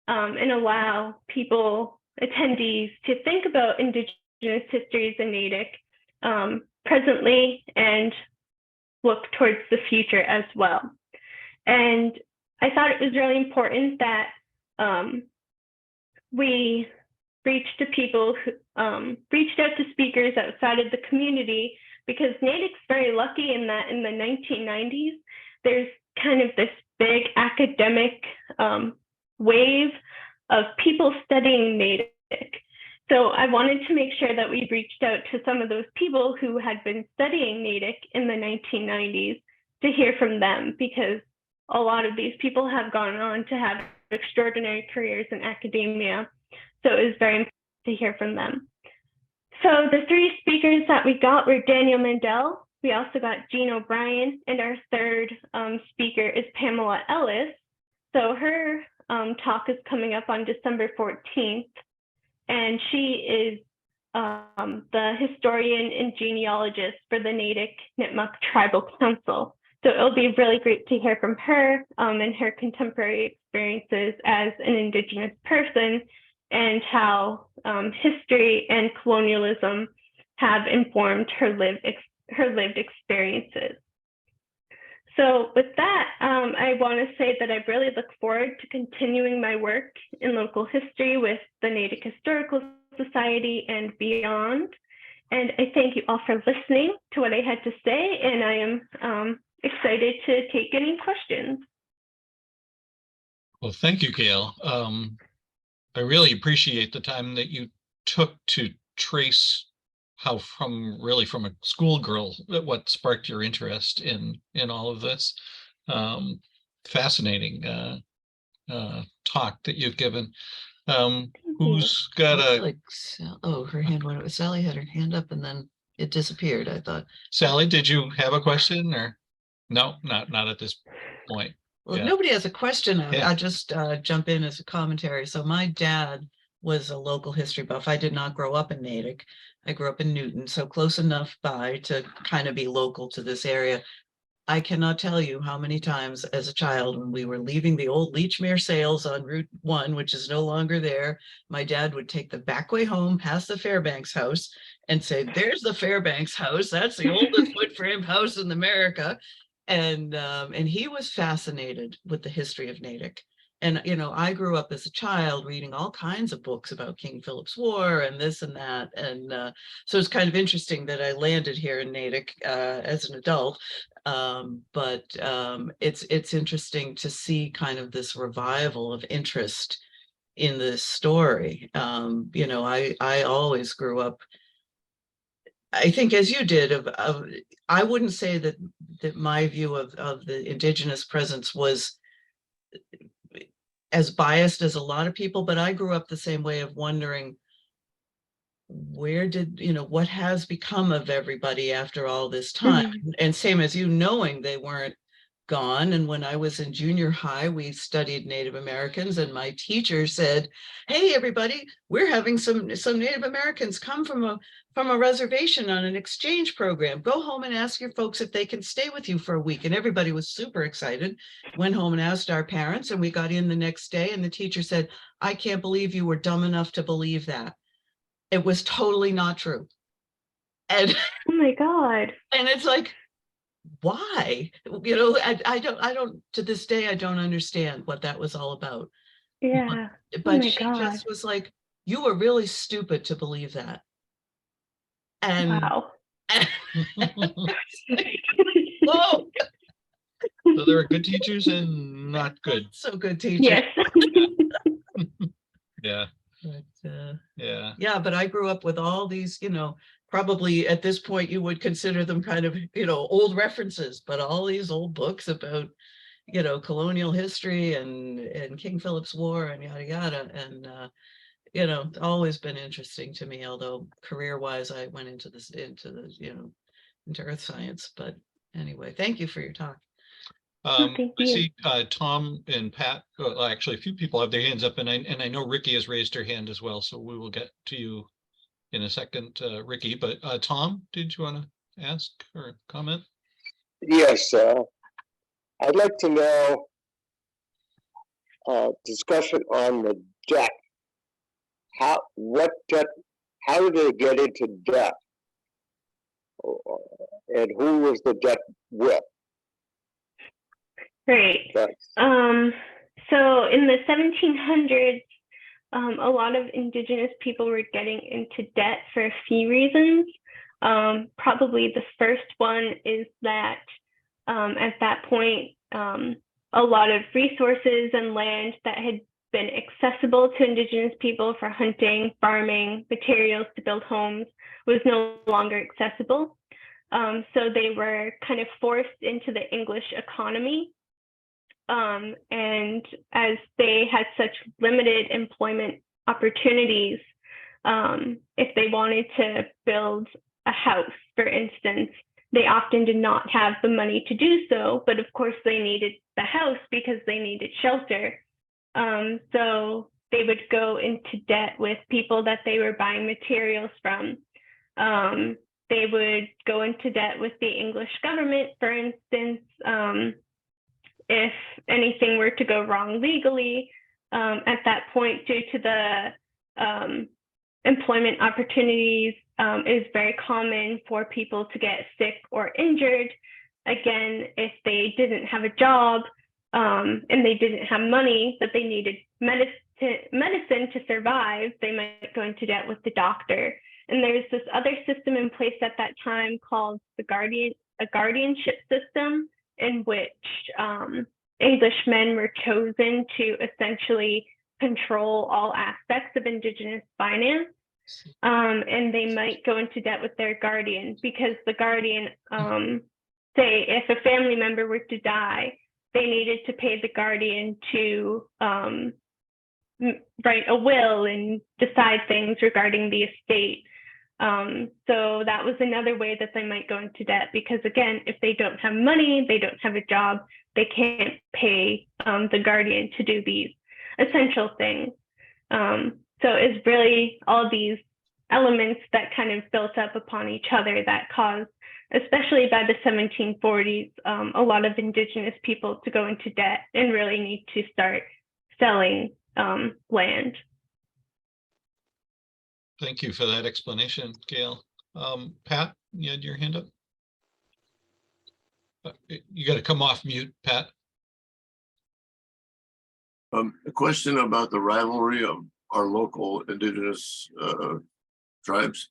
and allow people, attendees, to think about Indigenous histories in Natick presently and look towards the future as well. And I thought it was really important that we reached to people who reached out to speakers outside of the community, because Natick's very lucky in that in the 1990s, there's kind of this big academic wave of people studying Natick. So I wanted to make sure that we reached out to some of those people who had been studying Natick in the 1990s to hear from them, because a lot of these people have gone on to have extraordinary careers in academia. So it was very important to hear from them. So the three speakers that we got were Daniel Mandel. We also got Jean O'Brien, and our third speaker is Pamela Ellis. So her talk is coming up on December 14th. And she is the historian and genealogist for the Natick Nipmuc Tribal Council. So it'll be really great to hear from her and her contemporary experiences as an Indigenous person, and how history and colonialism have informed her lived experiences. So with that, I want to say that I really look forward to continuing my work in local history with the Natick Historical Society and beyond. And I thank you all for listening to what I had to say, and I am excited to take any questions. Well, thank you, Gail. I really appreciate the time that you took to trace how from a schoolgirl, what sparked your interest in all of this. Fascinating talk that you've given. Who's got Looks a like oh, her hand went up. Sally had her hand up and then it disappeared, I thought. Sally, did you have a question or no? Not at this point. Well, if Yeah. nobody has a question, Yeah. I'll just jump in as a commentary. So my dad was a local history buff. I did not grow up in Natick. I grew up in Newton, so close enough by to kind of be local to this area. I cannot tell you how many times as a child when we were leaving the old Leechmere sales on Route 1, which is no longer there, my dad would take the back way home past the Fairbanks house and say, there's the Fairbanks house. That's the oldest wood frame house in America. And he was fascinated with the history of Natick. And, you know, I grew up as a child reading all kinds of books about King Philip's War and this and that. And so it's kind of interesting that I landed here in Natick as an adult. But it's interesting to see kind of this revival of interest in this story. You know, I always grew up, I think as you did, I wouldn't say that my view of the Indigenous presence was as biased as a lot of people, but I grew up the same way of wondering, where did, you know, what has become of everybody after all this time? And same as you, knowing they weren't gone. And when I was in junior high, we studied Native Americans, and my teacher said, hey, everybody, we're having some Native Americans come from a reservation on an exchange program. Go home and ask your folks if they can stay with you for a week. And everybody was super excited. Went home and asked our parents, and we got in the next day, and the teacher said, I can't believe you were dumb enough to believe that. It was totally not true. And oh my God. And it's like, why? You know, I don't to this day, I don't understand what that was all about. Yeah. But she just was like, you were really stupid to believe that. And wow. Whoa. So there are good teachers and not good. So good teachers. Yes. Yeah. But, yeah, but I grew up with all these, you know, probably at this point you would consider them kind of, you know, old references, but all these old books about, you know, colonial history and King Philip's War and yada yada. And you know, it's always been interesting to me, although career-wise I went into earth science. But anyway, thank you for your talk. I see Tom and Pat, well, actually a few people have their hands up, and I know Ricky has raised her hand as well, so we will get to you in a second, Ricky. But Tom, did you want to ask or comment? Yes, I'd like to know discussion on the debt. How did they get into debt? And who was the debt with? Great. So in the 1700s, a lot of Indigenous people were getting into debt for a few reasons. Probably the first one is that at that point, a lot of resources and land that had been accessible to Indigenous people for hunting, farming, materials to build homes was no longer accessible. So they were kind of forced into the English economy. And as they had such limited employment opportunities, if they wanted to build a house, for instance, they often did not have the money to do so, but of course they needed the house because they needed shelter. So they would go into debt with people that they were buying materials from. They would go into debt with the English government, for instance, if anything were to go wrong legally. At that point, due to the employment opportunities, it is very common for people to get sick or injured. again, if they didn't have a job and they didn't have money, but they needed medicine to survive, they might go into debt with the doctor. And there's this other system in place at that time called a guardianship system, in which Englishmen were chosen to essentially control all aspects of Indigenous finance. And they might go into debt with their guardian, because the guardian, say if a family member were to die, they needed to pay the guardian to write a will and decide things regarding the estate. So that was another way that they might go into debt, because again, if they don't have money, they don't have a job, they can't pay the guardian to do these essential things. So it's really all these elements that kind of built up upon each other that caused, especially by the 1740s, a lot of Indigenous people to go into debt and really need to start selling land. Thank you for that explanation, Gail. Pat, you had your hand up? You got to come off mute, Pat. A question about the rivalry of our local Indigenous tribes.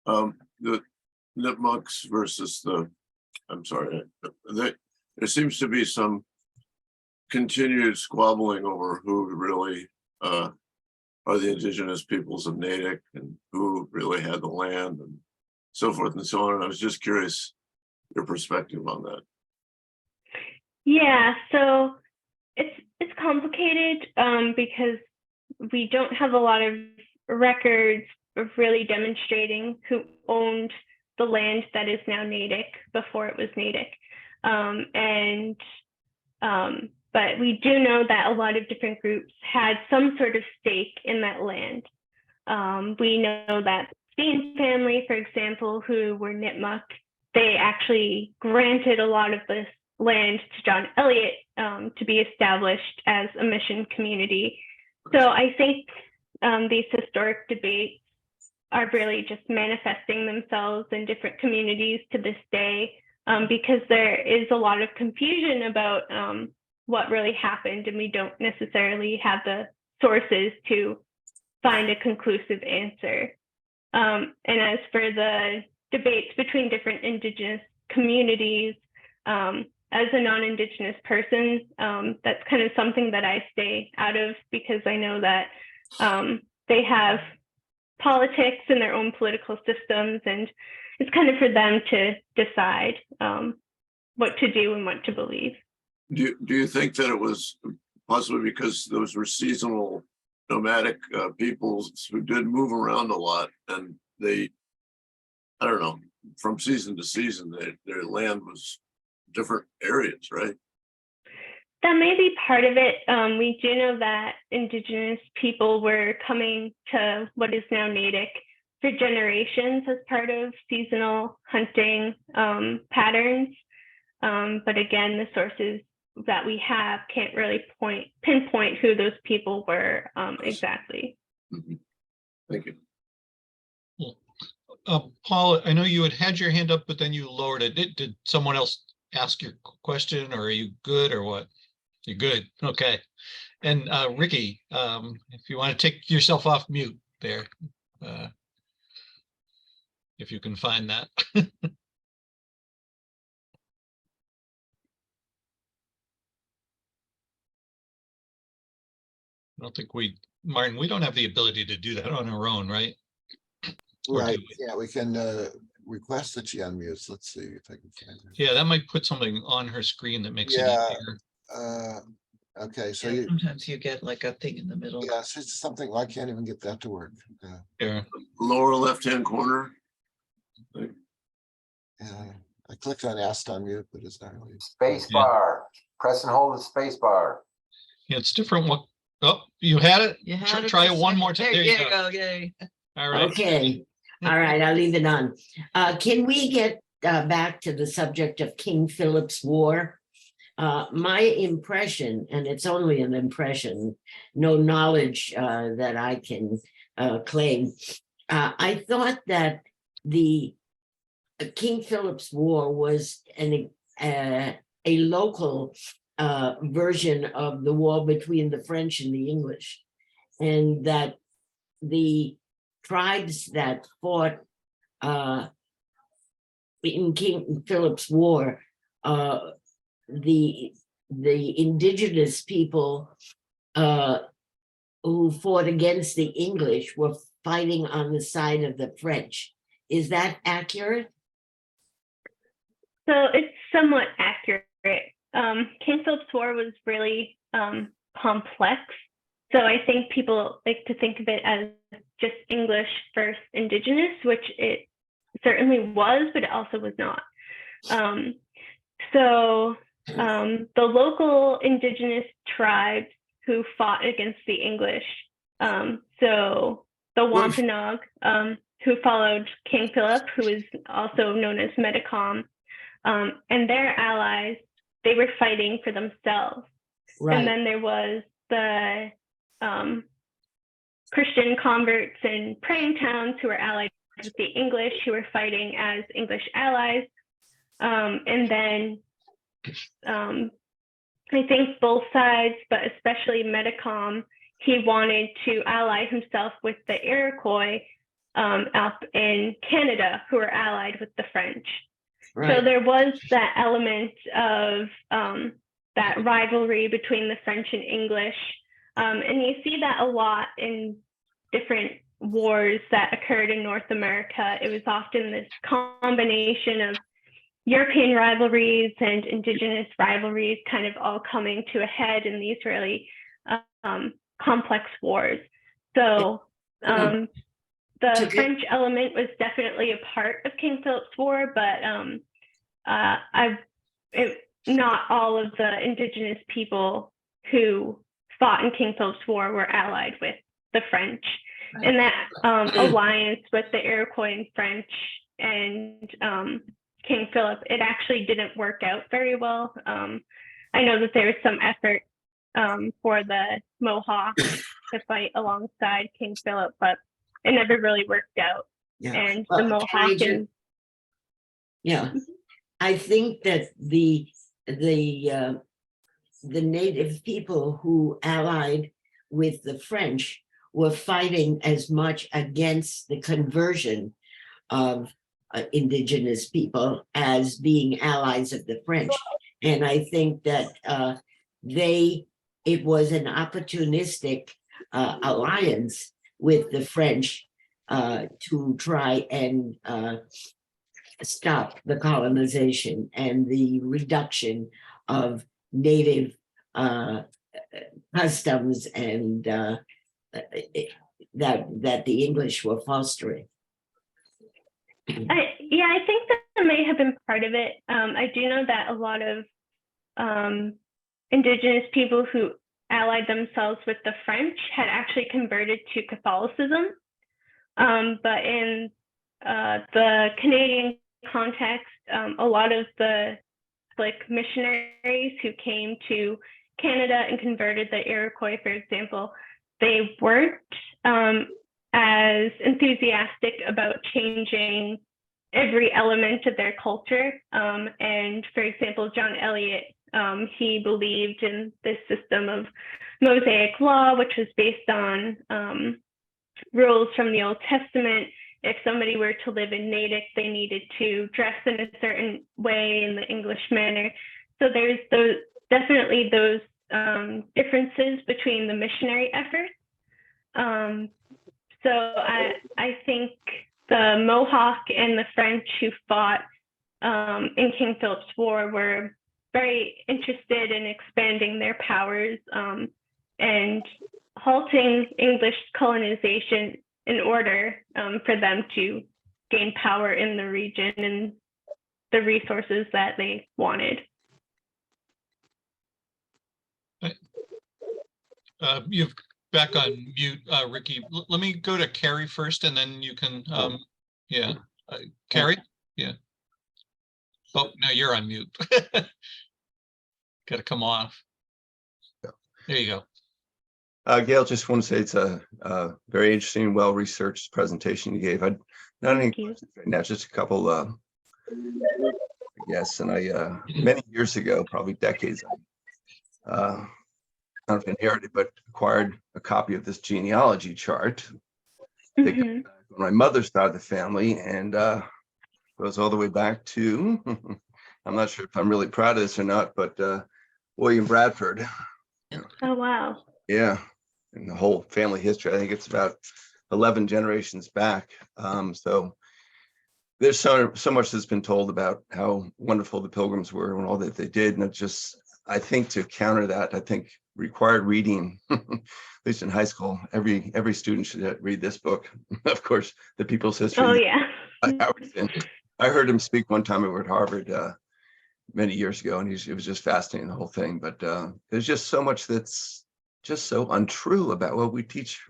The Nipmucks versus the, I'm sorry, there seems to be some continued squabbling over who really are the Indigenous peoples of Natick and who really had the land and so forth and so on. And I was just curious your perspective on that. Yeah, so it's complicated because we don't have a lot of records of really demonstrating who owned the land that is now Natick before it was Natick. But we do know that a lot of different groups had some sort of stake in that land. We know that Steen family, for example, who were Nipmuc, they actually granted a lot of this land to John Eliot to be established as a mission community. So I think these historic debates are really just manifesting themselves in different communities to this day, because there is a lot of confusion about what really happened, and we don't necessarily have the sources to find a conclusive answer. And as for the debates between different Indigenous communities, as a non-Indigenous person, that's kind of something that I stay out of, because I know that they have politics and their own political systems, and it's kind of for them to decide what to do and what to believe. Do you think that it was possibly because those were seasonal nomadic peoples who did move around a lot, and they, I don't know, from season to season, their land was different areas, right? That may be part of it. We do know that Indigenous people were coming to what is now Natick for generations as part of seasonal hunting patterns. But again, the sources that we have can't really pinpoint who those people were exactly. Mm-hmm. Thank you. Paul, I know you had your hand up, but then you lowered it. Did someone else ask your question, or are you good, or what? You're good. Okay. And Ricky, if you want to take yourself off mute there, if you can find that. I don't think Martin, we don't have the ability to do that on our own, right? Right. Yeah, we can request that she unmutes. Let's see if I can find her. Yeah, that might put something on her screen that makes it easier. Okay, so Yeah, sometimes you get like a thing in the middle. Yes, it's something, I can't even get that to work. Yeah. Lower left-hand corner. I clicked on asked on mute, but it's not really. Space bar. Press and hold the space bar. Yeah, it's different. What? Oh, you had it? You had Try it one more time. There you go. Yay. All right. Okay. All right, I'll leave it on. Can we get back to the subject of King Philip's War? My impression, and it's only an impression, no knowledge that I can claim. I thought that the King Philip's War was an a local version of the war between the French and the English, and that the tribes that fought in King Philip's War, the indigenous people who fought against the English were fighting on the side of the French. Is that accurate? So it's somewhat accurate. King Philip's War was really complex. So I think people like to think of it as just English versus Indigenous, which it certainly was, but it also was not. So the local Indigenous tribes who fought against the English, so the Wampanoag, who followed King Philip, who is also known as Metacom, and their allies, they were fighting for themselves. Right. And then there was the Christian converts in praying towns who were allied with the English, who were fighting as English allies. And then I think both sides, but especially Metacom, he wanted to ally himself with the Iroquois up in Canada, who were allied with the French. Right. So there was that element of that rivalry between the French and English. And you see that a lot in different wars that occurred in North America. It was often this combination of European rivalries and Indigenous rivalries kind of all coming to a head in these really complex wars. So the French element was definitely a part of King Philip's War, but not all of the Indigenous people who fought in King Philip's War were allied with the French. And that alliance with the Iroquois and French and King Philip, it actually didn't work out very well. I know that there was some effort for the Mohawks to fight alongside King Philip, but it never really worked out. Yeah. And well, the Mohawk I think that the native people who allied with the French were fighting as much against the conversion of Indigenous people as being allies of the French. And I think that it was an opportunistic alliance with the French to try and stop the colonization and the reduction of native customs and that the English were fostering. I think that may have been part of it. I do know that a lot of Indigenous people who allied themselves with the French had actually converted to Catholicism. But in the Canadian context, a lot of the missionaries who came to Canada and converted the Iroquois, for example, they weren't as enthusiastic about changing every element of their culture. And for example, John Eliot, he believed in this system of Mosaic law, which was based on rules from the Old Testament. If somebody were to live in Natick, they needed to dress in a certain way in the English manner. So there's definitely those differences between the missionary efforts. So I think the Mohawk and the French who fought in King Philip's War were very interested in expanding their powers and halting English colonization in order for them to gain power in the region and the resources that they wanted. You're back on mute, Ricky. Let me go to Carrie first, and then you can, Carrie? Yeah. Oh, now you're on mute. Got to come off. There you go. Gail, just want to say it's a very interesting, well-researched presentation you gave. I'd not any questions right now, just a couple I guess. And I, many years ago, probably decades, I don't know if inherited, but acquired a copy of this genealogy chart that goes back to my mother's side of the family, and goes all the way back to, I'm not sure if I'm really proud of this or not, but William Bradford. Oh, wow. Yeah, and the whole family history. I think it's about 11 generations back. So there's so much that's been told about how wonderful the Pilgrims were and all that they did. And it just, I think to counter that, I think required reading, at least in high school, every student should read this book. Of course, The People's History. Oh, yeah. By Howard Finn. I heard him speak one time over at Harvard many years ago, and it was just fascinating, the whole thing. But there's just so much that's just so untrue about what we teach,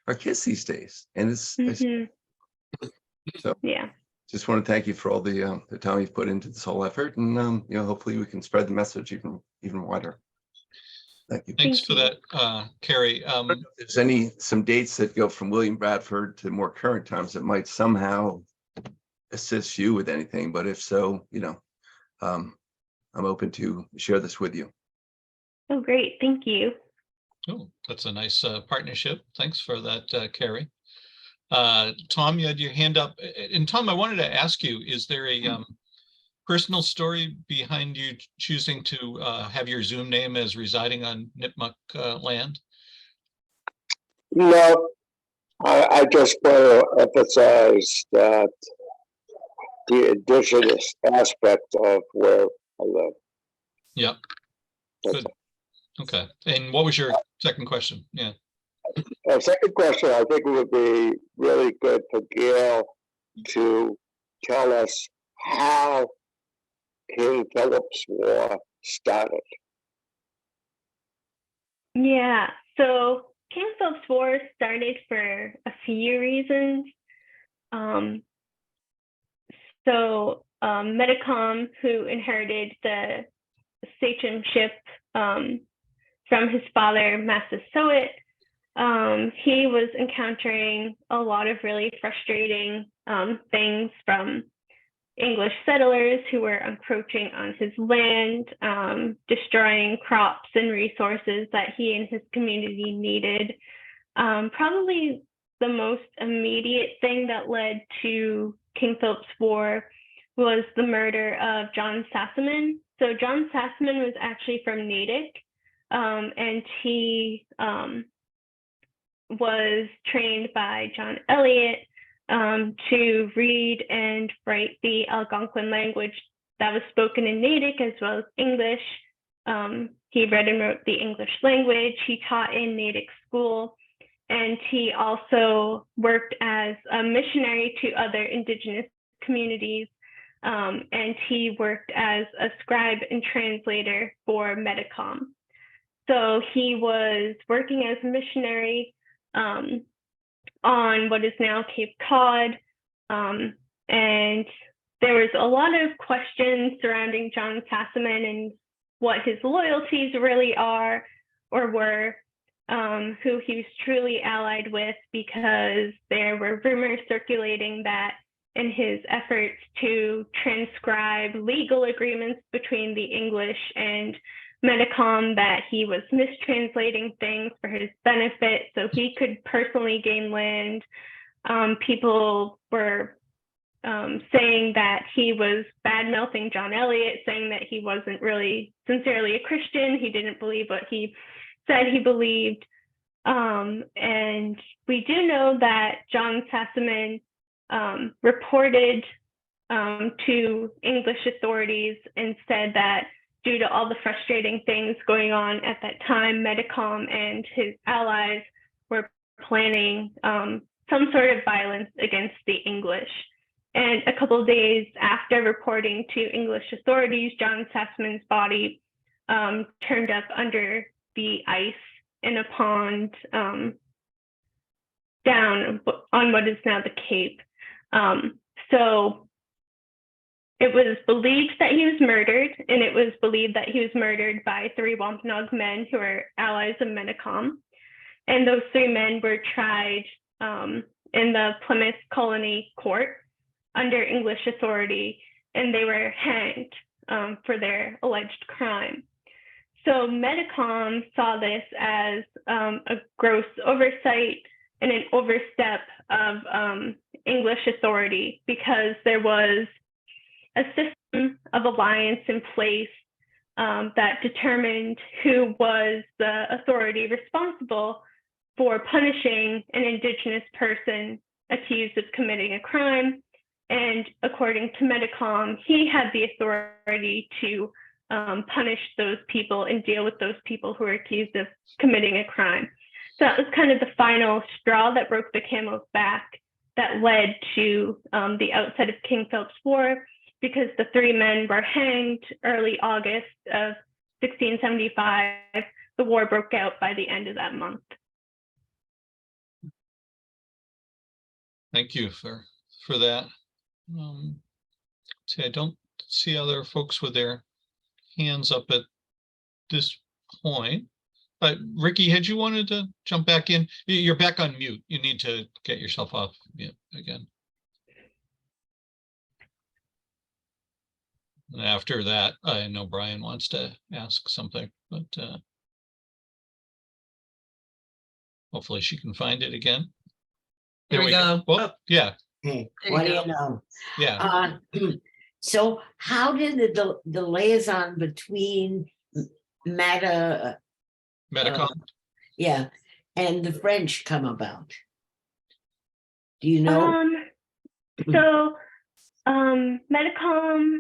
our kids these days. And it's so yeah. Just want to thank you for all the time you've put into this whole effort, and hopefully we can spread the message even wider. Thank you. Thanks for that, Carrie. If there's some dates that go from William Bradford to more current times that might somehow assist you with anything, but if so, I'm open to share this with you. Oh, great. Thank you. Oh, that's a nice partnership. Thanks for that, Carrie. Tom, you had your hand up. And Tom, I wanted to ask you, is there a personal story behind you choosing to have your Zoom name as residing on Nipmuc land? No, I just want to emphasize that the indigenous aspect of where I live. Yep. Good. Okay. And what was your second question? Yeah. Second question, I think it would be really good for Gail to tell us how King Philip's War started. Yeah. So King Philip's War started for a few reasons. Metacom, who inherited the sachemship from his father, Massasoit, he was encountering a lot of really frustrating things from English settlers who were encroaching on his land, destroying crops and resources that he and his community needed. Probably the most immediate thing that led to King Philip's War was the murder of John Sassaman. So John Sassaman was actually from Natick, and he was trained by John Eliot to read and write the Algonquin language that was spoken in Natick as well as English. He read and wrote the English language. He taught in Natick school, and he also worked as a missionary to other Indigenous communities, and he worked as a scribe and translator for Metacom. So he was working as a missionary on what is now Cape Cod, and there was a lot of questions surrounding John Sassaman and what his loyalties really are or were, who he was truly allied with, because there were rumors circulating that in his efforts to transcribe legal agreements between the English and Metacom, that he was mistranslating things for his benefit so he could personally gain land. People were saying that he was bad-mouthing John Eliot, saying that he wasn't really sincerely a Christian. He didn't believe what he said he believed. And we do know that John Sassaman reported to English authorities and said that due to all the frustrating things going on at that time, Metacom and his allies were planning some sort of violence against the English. And a couple of days after reporting to English authorities, John Sassaman's body turned up under the ice in a pond down on what is now the Cape. So it was believed that he was murdered, and it was believed that he was murdered by 3 Wampanoag men who were allies of Metacom. And those 3 men were tried in the Plymouth Colony Court under English authority. and they were hanged for their alleged crime. So Medicom saw this as a gross oversight and an overstep of English authority, because there was a system of alliance in place that determined who was the authority responsible for punishing an Indigenous person accused of committing a crime. And according to Medicom, he had the authority to punish those people and deal with those people who were accused of committing a crime. So that was kind of the final straw that broke the camel's back that led to the outset of King Philip's War, because the three men were hanged early August of 1675. The war broke out by the end of that month. Thank you for that. See, I don't see other folks with their hands up at this point. Ricky, had you wanted to jump back in? You're back on mute. You need to get yourself off mute again. And after that, I know Brian wants to ask something, but hopefully she can find it again. There we go. Well, yeah. Hey, There what you do go. you know? Yeah. So how did the liaison between Medicom, yeah, and the French come about? Do you know? So Medicom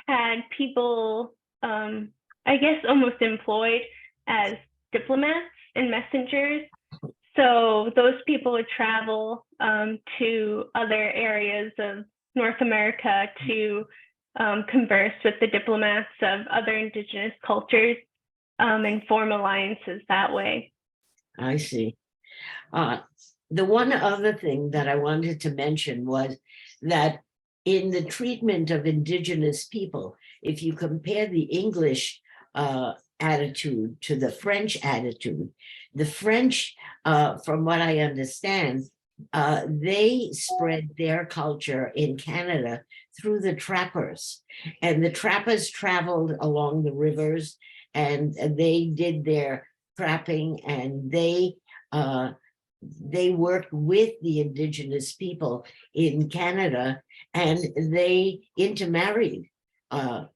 had people, I guess, almost employed as diplomats and messengers. So those people would travel to other areas of North America to converse with the diplomats of other Indigenous cultures and form alliances that way. I see. The one other thing that I wanted to mention was that in the treatment of Indigenous people, if you compare the English attitude to the French attitude, the French, from what I understand, they spread their culture in Canada through the trappers, and the trappers traveled along the rivers and they did their trapping, and they worked with the Indigenous people in Canada, and they intermarried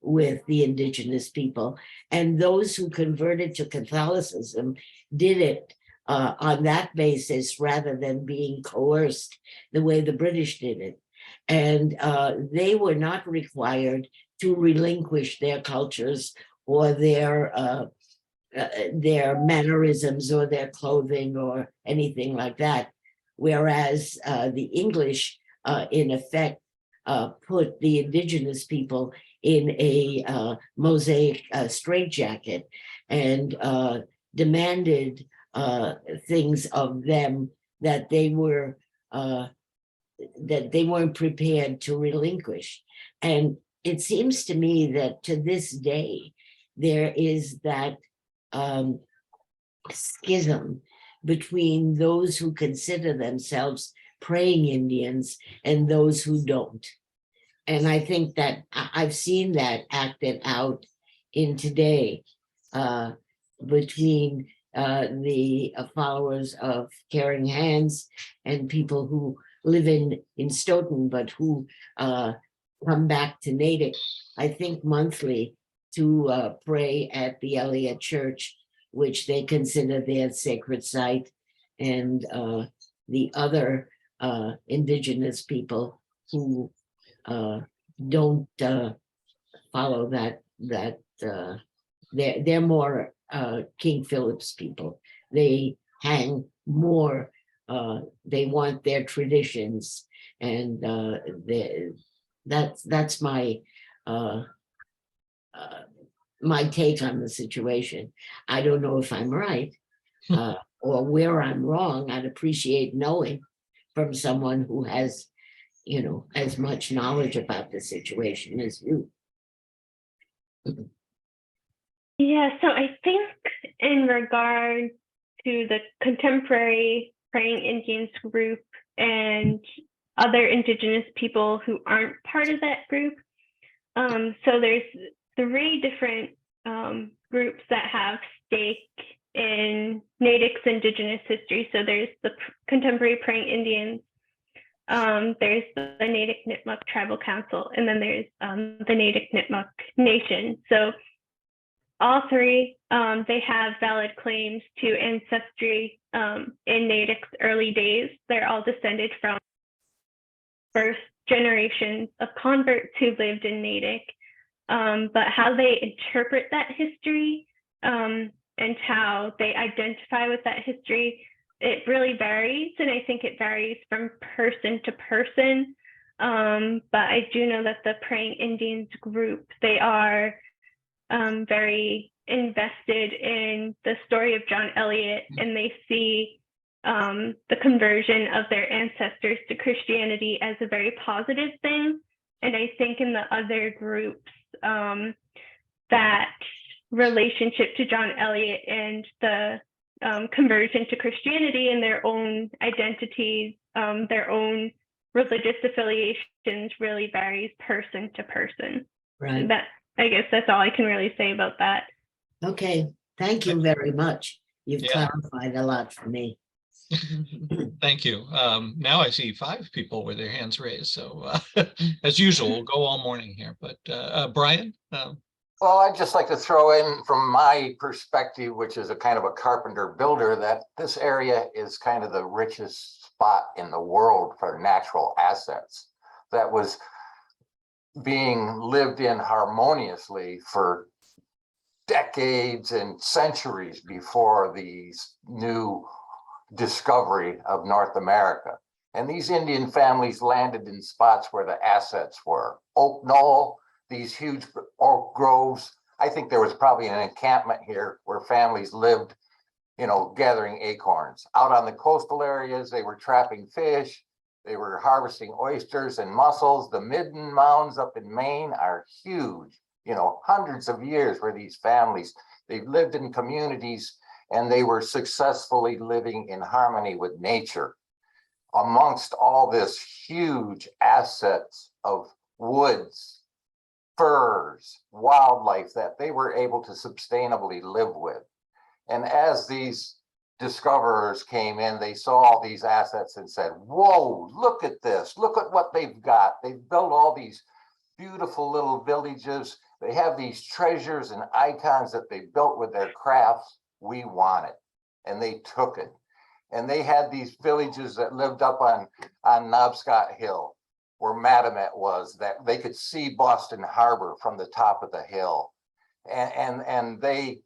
with the Indigenous people. And those who converted to Catholicism did it on that basis rather than being coerced the way the British did it. And they were not required to relinquish their cultures or their mannerisms or their clothing or anything like that. Whereas the English, in effect, put the Indigenous people in a mosaic straitjacket and demanded things of them that they were that they weren't prepared to relinquish. And it seems to me that to this day there is that schism between those who consider themselves praying Indians and those who don't. And I think that I've seen that acted out in today between the followers of Caring Hands and people who live in Stoughton, but who come back to Natick, I think monthly, to pray at the Elliott Church, which they consider their sacred site, and the other Indigenous people who don't follow that they're more King Philip's people. They hang more, they want their traditions, and that's my my take on the situation. I don't know if I'm right or where I'm wrong. I'd appreciate knowing from someone who has, you know, as much knowledge about the situation as you. Yeah, so I think in regard to the contemporary Praying Indians group and other Indigenous people who aren't part of that group, So there's 3 different groups that have stake in Natick's Indigenous history. So there's the Contemporary Praying Indians, there's the Natick Nipmuc Tribal Council, and then there's the Natick Nipmuc Nation. So all 3, they have valid claims to ancestry in Natick's early days. They're all descended from first generations of converts who lived in Natick. But how they interpret that history and how they identify with that history, it really varies. And I think it varies from person to person. But I do know that the Praying Indians group, they are very invested in the story of John Eliot, and they see the conversion of their ancestors to Christianity as a very positive thing. And I think in the other groups, that relationship to John Eliot and the conversion to Christianity and their own identities, their own religious affiliations really varies person to person. Right. That, I guess that's all I can really say about that. Okay, thank you very much. You've Yeah. clarified a lot for me. Thank you. Now I see 5 people with their hands raised. So as usual, we'll go all morning here. But Brian? Well, I'd just like to throw in from my perspective, which is a kind of a carpenter builder, that this area is kind of the richest spot in the world for natural assets that was being lived in harmoniously for decades and centuries before the new discovery of North America. And these Indian families landed in spots where the assets were. Oak Knoll, these huge oak groves. I think there was probably an encampment here where families lived, you know, gathering acorns. Out on the coastal areas, they were trapping fish. They were harvesting oysters and mussels. The Midden Mounds up in Maine are huge, you know, hundreds of years where these families, they've lived in communities and they were successfully living in harmony with nature. Amongst all this huge assets of woods, furs, wildlife that they were able to sustainably live with. And as these discoverers came in, they saw all these assets and said, whoa, look at this. Look at what they've got. They've built all these beautiful little villages. They have these treasures and icons that they built with their crafts. We want it. And they took it. And they had these villages that lived up on Knobscott Hill, where Matamet was, that they could see Boston Harbor from the top of the hill. And they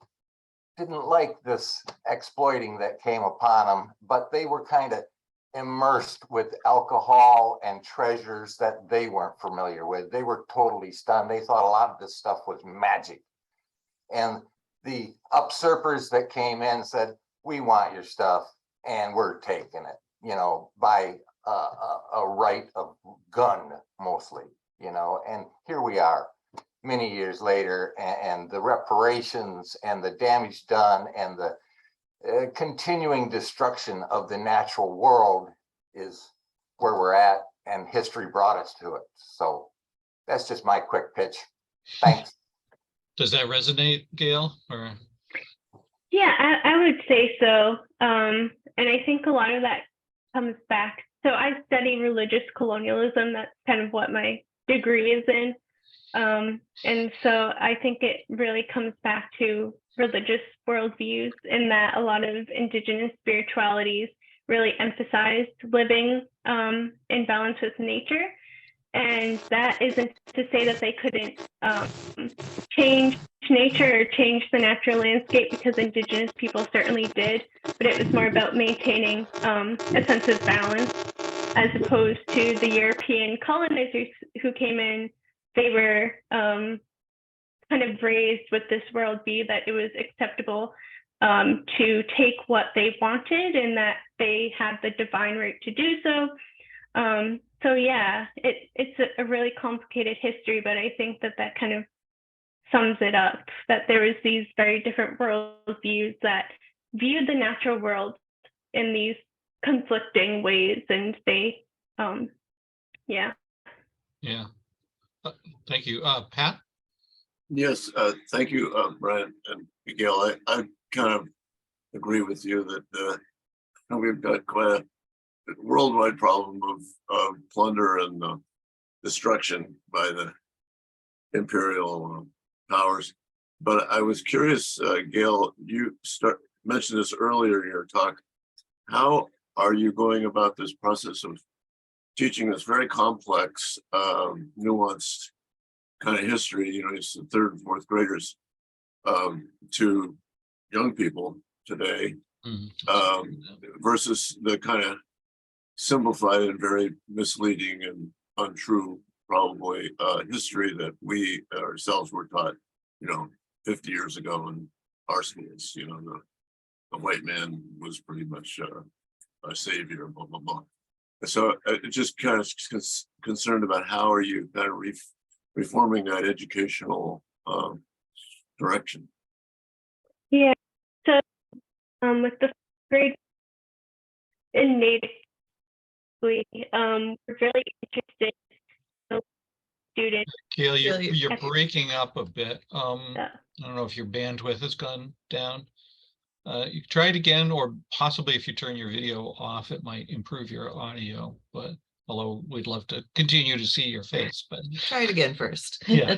didn't like this exploiting that came upon them, but they were kind of immersed with alcohol and treasures that they weren't familiar with. They were totally stunned. They thought a lot of this stuff was magic. And the usurpers that came in said, we want your stuff and we're taking it, you know, by a right of gun mostly, you know. And here we are many years later, and the reparations and the damage done and the continuing destruction of the natural world is where we're at, and history brought us to it. So that's just my quick pitch. Thanks. Does that resonate, Gail? Or Yeah, I would say so. And I think a lot of that comes back. So I study religious colonialism. That's kind of what my degree is in. And so I think it really comes back to religious worldviews, in that a lot of Indigenous spiritualities really emphasized living in balance with nature. And that isn't to say that they couldn't change nature or change the natural landscape, because Indigenous people certainly did, but it was more about maintaining a sense of balance, as opposed to the European colonizers who came in. They were kind of raised with this worldview that it was acceptable to take what they wanted, and that they had the divine right to do so. So yeah, it's a really complicated history, but I think that that kind of sums it up, that there was these very different worldviews that viewed the natural world in these conflicting ways, and they, yeah. Yeah. Thank you. Pat? Yes, thank you, Brian and Gail. I kind of agree with you that we've got quite a worldwide problem of plunder and destruction by the imperial powers. But I was curious, Gail, you mentioned this earlier in your talk. How are you going about this process of teaching this very complex, nuanced kind of history? You know, it's the third and fourth graders to young people today, versus the kind of simplified and very misleading and untrue, probably, history that we ourselves were taught, you know, 50 years ago in our schools. You know, the white man was pretty much a savior, blah, blah, blah. So just kind of concerned about how are you kind of reforming that educational direction? Yeah, so with the grade in Natick, we're really interested in students. Gail, you're breaking up a bit. I don't know if your bandwidth has gone down. You try it again, or possibly if you turn your video off, it might improve your audio. But although we'd love to continue to see your face, but try it again first. Yeah.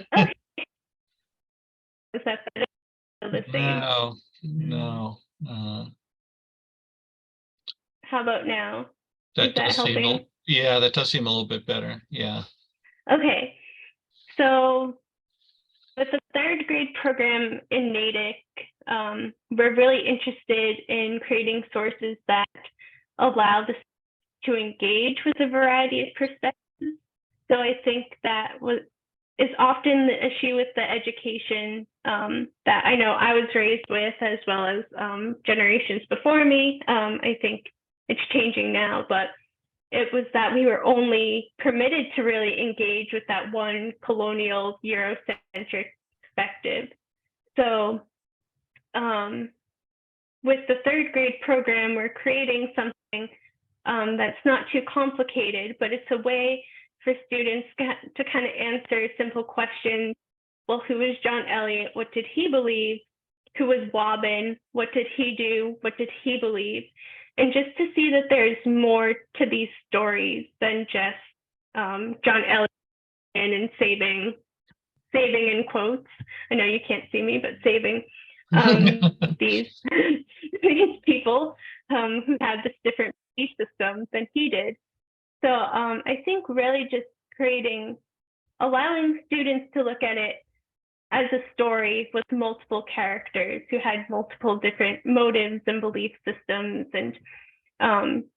Is that better? The same? No. How about now? That Is that does seem helping? yeah, that does seem a little bit better. Yeah. Okay, so with the third grade program in Natick, we're really interested in creating sources that allow the students to engage with a variety of perspectives. So I think that is often the issue with the education that I know I was raised with, as well as generations before me. I think it's changing now, but it was that we were only permitted to really engage with that one colonial Eurocentric perspective. So with the third grade program, we're creating something that's not too complicated, but it's a way for students to kind of answer simple questions. Well, who is John Eliot? What did he believe? Who was Wobbin? What did he do? What did he believe? And just to see that there's more to these stories than just John Eliot and saving in quotes. I know you can't see me, but saving these people who had this different belief system than he did. So I think really just allowing students to look at it as a story with multiple characters who had multiple different motives and belief systems, and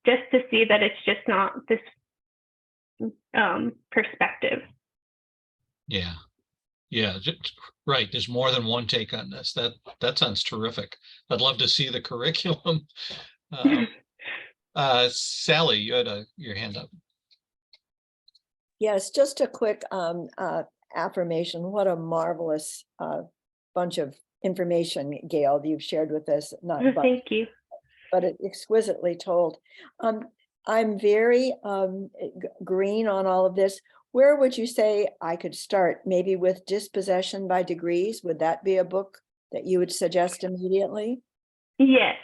just to see that it's just not this perspective. Yeah, right. There's more than one take on this. That sounds terrific. I'd love to see the curriculum. Sally, you had your hand up. Yes, just a quick affirmation. What a marvelous bunch of information, Gail, you've shared with us. Thank you. But exquisitely told. I'm very green on all of this. Where would you say I could start? Maybe with Dispossession by Degrees? Would that be a book that you would suggest immediately? Yes.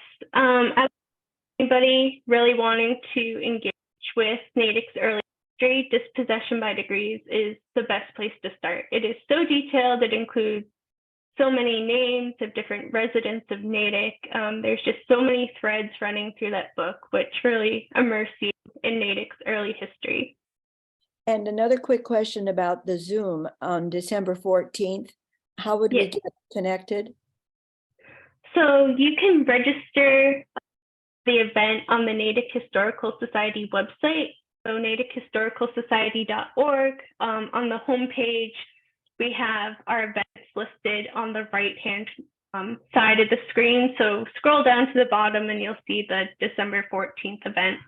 Anybody really wanting to engage with Natick's early history, Dispossession by Degrees is the best place to start. It is so detailed. It includes so many names of different residents of Natick. There's just so many threads running through that book, which really immerse you in Natick's early history. And another quick question about the Zoom on December 14th. How would we get connected? So you can register the event on the Natick Historical Society website, so natickhistoricalsociety.org. On the homepage, we have our events listed on the right-hand side of the screen. So scroll down to the bottom and you'll see the December 14th event.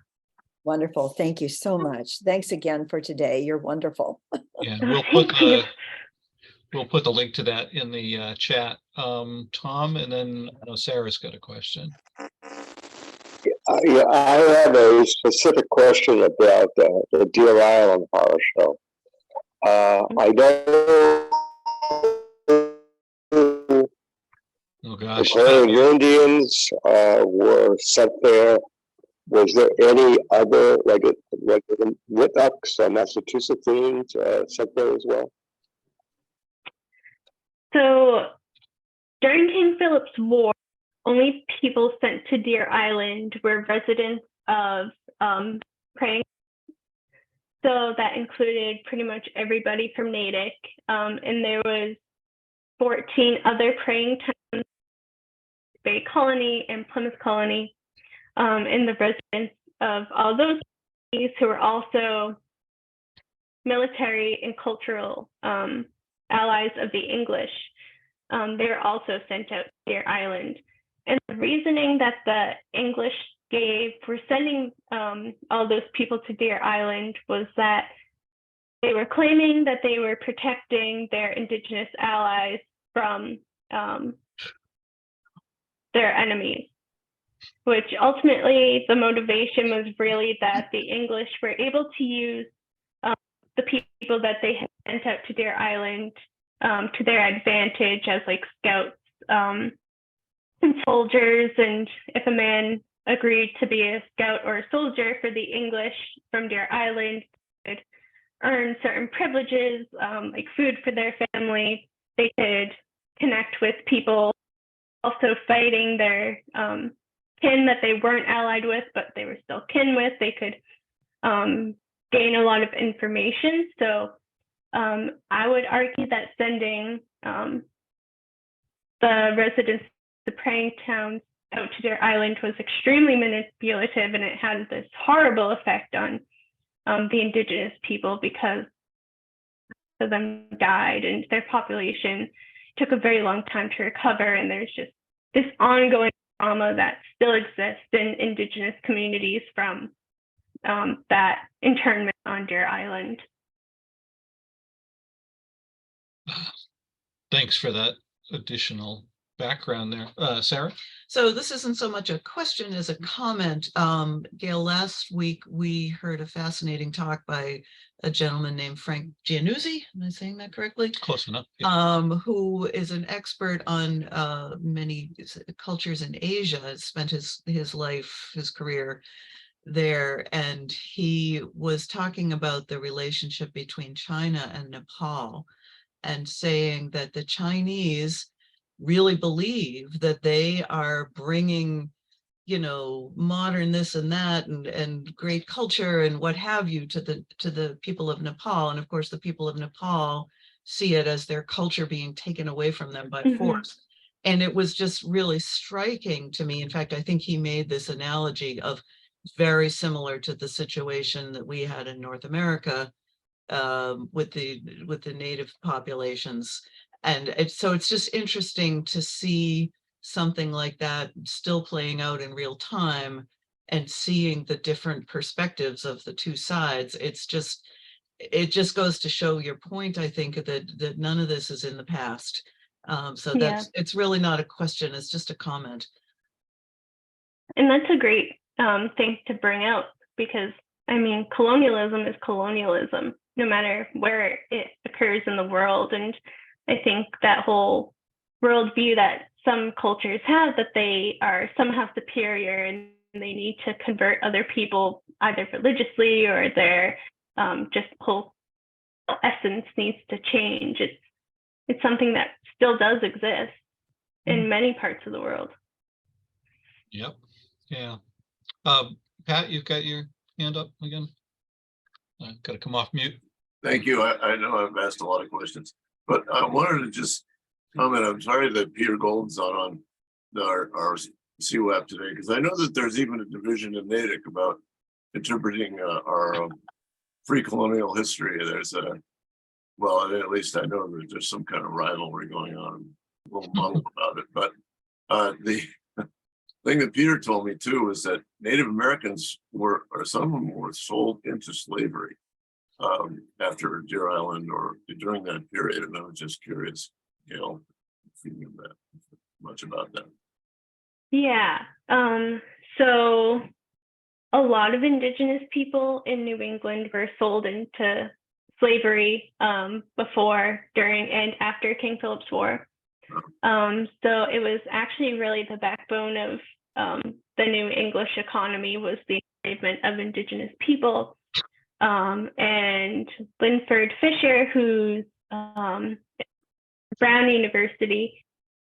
Wonderful. Thank you so much. Thanks again for today. You're wonderful. Yeah, we'll put the link to that in the chat. Tom, and then I know Sarah's got a question. Yeah, I have a specific question about the Deer Island Horror Show. I know Oh the gosh. Clarion Indians were sent there. Was there any other, like the Natick or Massachusettsians sent there as well? So during King Philip's War, only people sent to Deer Island were residents of praying. So that included pretty much everybody from Natick, and there was 14 other praying towns, Bay Colony and Plymouth Colony, and the residents of all those cities who were also military and cultural allies of the English. They were also sent out to Deer Island. And the reasoning that the English gave for sending all those people to Deer Island was that they were claiming that they were protecting their Indigenous allies from their enemies, which ultimately the motivation was really that the English were able to use the people that they had sent out to Deer Island to their advantage as like scouts and soldiers. And if a man agreed to be a scout or a soldier for the English from Deer Island, they could earn certain privileges, like food for their family. They could connect with people also fighting their kin that they weren't allied with, but they were still kin with. They could gain a lot of information. So I would argue that sending the residents to praying towns out to Deer Island was extremely manipulative, and it had this horrible effect on the Indigenous people because of them died and their population took a very long time to recover. And there's just this ongoing trauma that still exists in Indigenous communities from that internment on Deer Island. Thanks for that additional background there. Sarah? So this isn't so much a question as a comment. Gail, last week we heard a fascinating talk by a gentleman named Frank Giannuzzi. Am I saying that correctly? Close enough. Yeah. Who is an expert on many cultures in Asia, spent his life, his career there, and he was talking about the relationship between China and Nepal and saying that the Chinese really believe that they are bringing, you know, modern this and that and great culture and what have you to the people of Nepal. And of course, the people of Nepal see it as their culture being taken away from them by force. And it was just really striking to me. In fact, I think he made this analogy of very similar to the situation that we had in North America with the native populations. And so it's just interesting to see something like that still playing out in real time and seeing the different perspectives of the two sides. It just goes to show your point, I think, that none of this is in the past. So it's really not a question, it's just a comment. And that's a great thing to bring out, because I mean, colonialism is colonialism, no matter where it occurs in the world. And I think that whole worldview that some cultures have, that they are somehow superior and they need to convert other people either religiously or their just whole essence needs to change. It's something that still does exist in many parts of the world. Yep. Yeah. Pat, you've got your hand up again. I've got to come off mute. Thank you. I know I've asked a lot of questions, but I wanted to just comment. I'm sorry that Peter Golden's not on our CWAP today, because I know that there's even a division in Natick about interpreting our pre-colonial history. There's well, at least I know that there's some kind of rivalry going on, a little muddled about it. But the thing that Peter told me too is that Native Americans or some of them were sold into slavery after Deer Island or during that period. And I was just curious, Gail, if you knew that much about that. Yeah. So a lot of Indigenous people in New England were sold into slavery before, during, and after King Philip's War. So it was actually really the backbone of the new English economy was the enslavement of Indigenous people. And Linford Fisher, who's Brown University,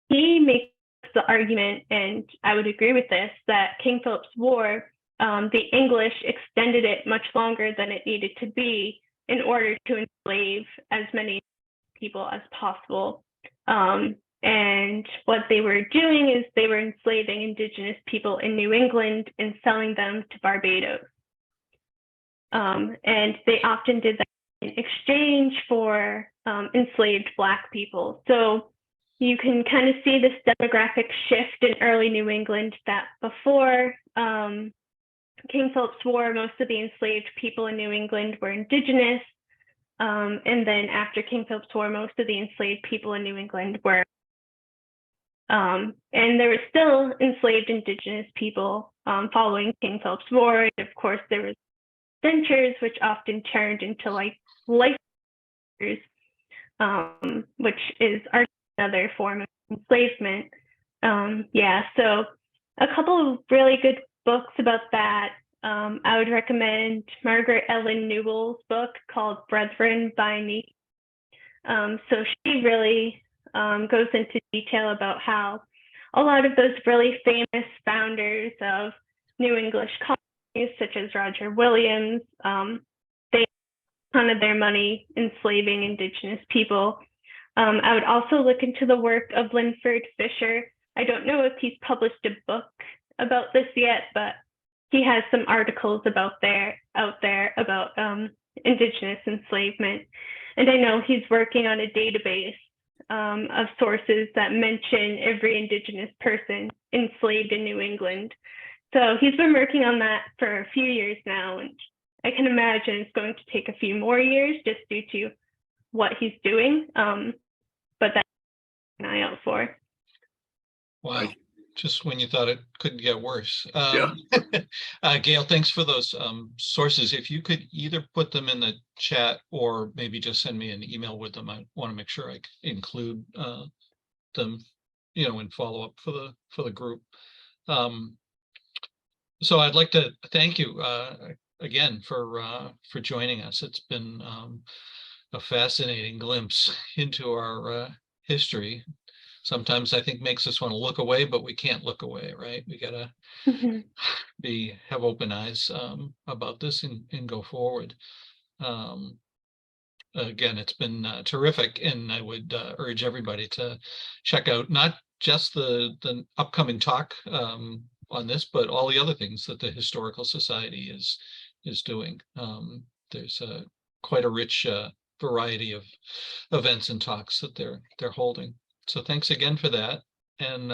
he makes the argument, and I would agree with this, that King Philip's War, the English extended it much longer than it needed to be in order to enslave as many people as possible. And what they were doing is they were enslaving Indigenous people in New England and selling them to Barbados. And they often did that in exchange for enslaved Black people. So you can kind of see this demographic shift in early New England, that before King Philip's War, most of the enslaved people in New England were Indigenous. And then after King Philip's War, most of the enslaved people in New England were, and there were still enslaved Indigenous people following King Philip's War. And of course, there was dentures, which often turned into like life, which is another form of enslavement. Yeah, so a couple of really good books about that. I would recommend Margaret Ellen Newell's book called Brethren by Me. So she really goes into detail about how a lot of those really famous founders of New English colonies, such as Roger Williams, they funded their money enslaving Indigenous people. I would also look into the work of Linford Fisher. I don't know if he's published a book about this yet, but he has some articles out there about Indigenous enslavement. And I know he's working on a database of sources that mention every Indigenous person enslaved in New England. So he's been working on that for a few years now, and I can imagine it's going to take a few more years just due to what he's doing. But that's an eye out for. Wow. Just when you thought it couldn't get worse. Yeah. Gail, thanks for those sources. If you could either put them in the chat or maybe just send me an email with them, I want to make sure I include them, in follow up for the group. So I'd like to thank you again for joining us. It's been a fascinating glimpse into our history. Sometimes I think makes us want to look away, but we can't look away, right? We gotta have open eyes about this and go forward. Again, it's been terrific, and I would urge everybody to check out not just the upcoming talk on this, but all the other things that the Historical Society is doing. There's quite a rich variety of events and talks that they're holding. So thanks again for that. And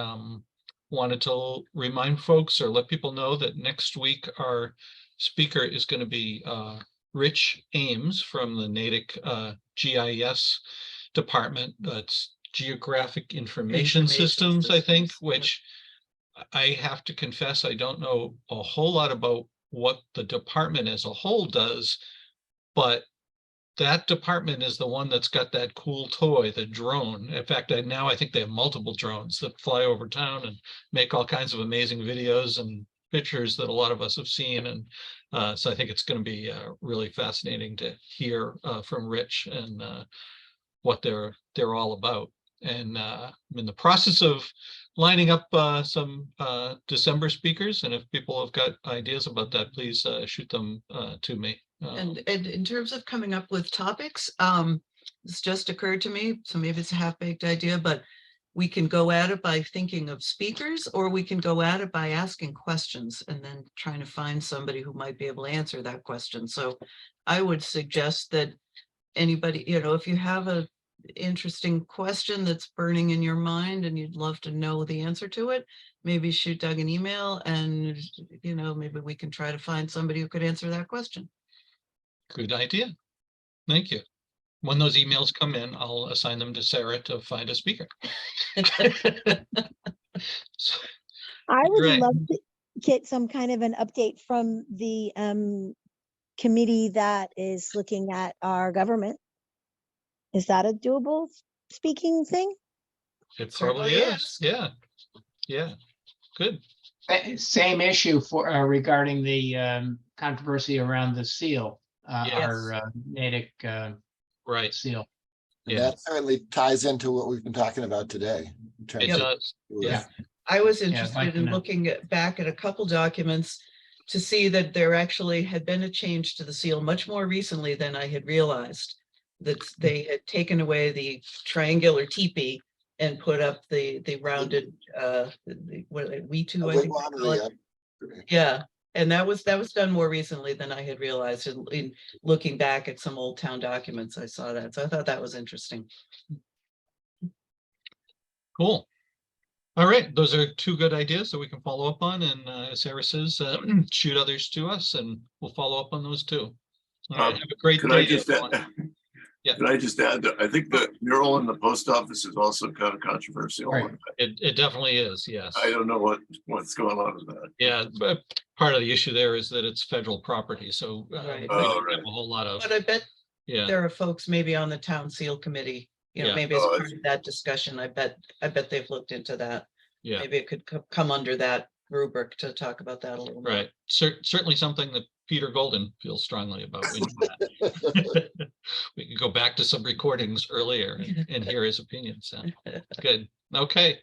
wanted to remind folks or let people know that next week our speaker is going to be Rich Ames from the Natick GIS department. That's Geographic Information Systems, I think, which I have to confess, I don't know a whole lot about what the department as a whole does, but that department is the one that's got that cool toy, the drone. In fact, now I think they have multiple drones that fly over town and make all kinds of amazing videos and pictures that a lot of us have seen. And so I think it's going to be really fascinating to hear from Rich and what they're all about. And I'm in the process of lining up some December speakers. And if people have got ideas about that, please shoot them to me. And in terms of coming up with topics, this just occurred to me, so maybe it's a half-baked idea, but we can go at it by thinking of speakers, or we can go at it by asking questions and then trying to find somebody who might be able to answer that question. So I would suggest that anybody, if you have a interesting question that's burning in your mind and you'd love to know the answer to it, maybe shoot Doug an email and, maybe we can try to find somebody who could answer that question. Good idea. Thank you. When those emails come in, I'll assign them to Sarah to find a speaker. I would love to get some kind of an update from the committee that is looking at our government. Is that a doable speaking thing? It probably is. Yeah. Yeah. Good. Same issue for regarding the controversy around the seal, our Natick right seal. And that certainly ties into what we've been talking about today. In terms It of- does. Yeah. I was I'd like interested to in know. looking back at a couple documents to see that there actually had been a change to the seal much more recently than I had realized. That they had taken away the triangular teepee and put up the rounded we two, I think they call it. Yeah, and that was done more recently than I had realized. In looking back at some old town documents, I saw that, so I thought that was interesting. Cool. All right, those are two good ideas that we can follow up on, and as Sarah says, shoot others to us, and we'll follow up on those too. All right, have a great Could day. I just everyone. add, Yeah. could I just add that I think the mural in the post office is also kind of controversial. Right. It definitely is, yes. I don't know what's going on with that. Yeah, but part of the issue there is that it's federal property, so Right. we Oh, don't right. have a whole lot of, But I bet yeah, there are folks maybe on the town seal committee, you know, Yeah. maybe as Oh, I part of that discussion, I bet they've looked into that. yeah, Maybe it could come under that rubric to talk about that a little more. right. Certainly something that Peter Golden feels strongly about. We know that. We can go back to some recordings earlier and hear his opinions. So, good. Okay.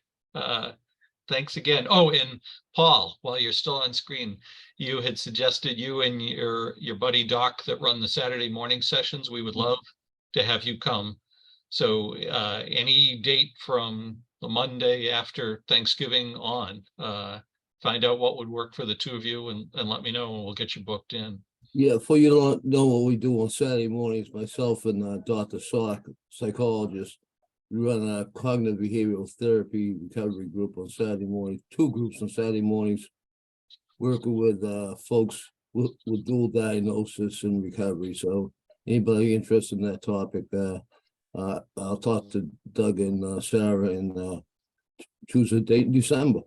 Thanks again. Oh, and Paul, while you're still on screen, you had suggested you and your buddy Doc that run the Saturday morning sessions. We would love to have you come. So any date from the Monday after Thanksgiving on, find out what would work for the two of you and let me know, and we'll get you booked in. Yeah, for you don't know what we do on Saturday mornings, myself and Dr. Salk, psychologist, we run a cognitive behavioral therapy recovery group on Saturday morning, 2 groups on Saturday mornings, working with folks with dual diagnosis and recovery. So anybody interested in that topic, I'll talk to Doug and Sarah and choose a date in December.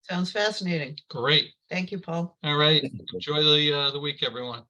Sounds fascinating. Great. Thank you, Paul. All right. Enjoy the week, everyone.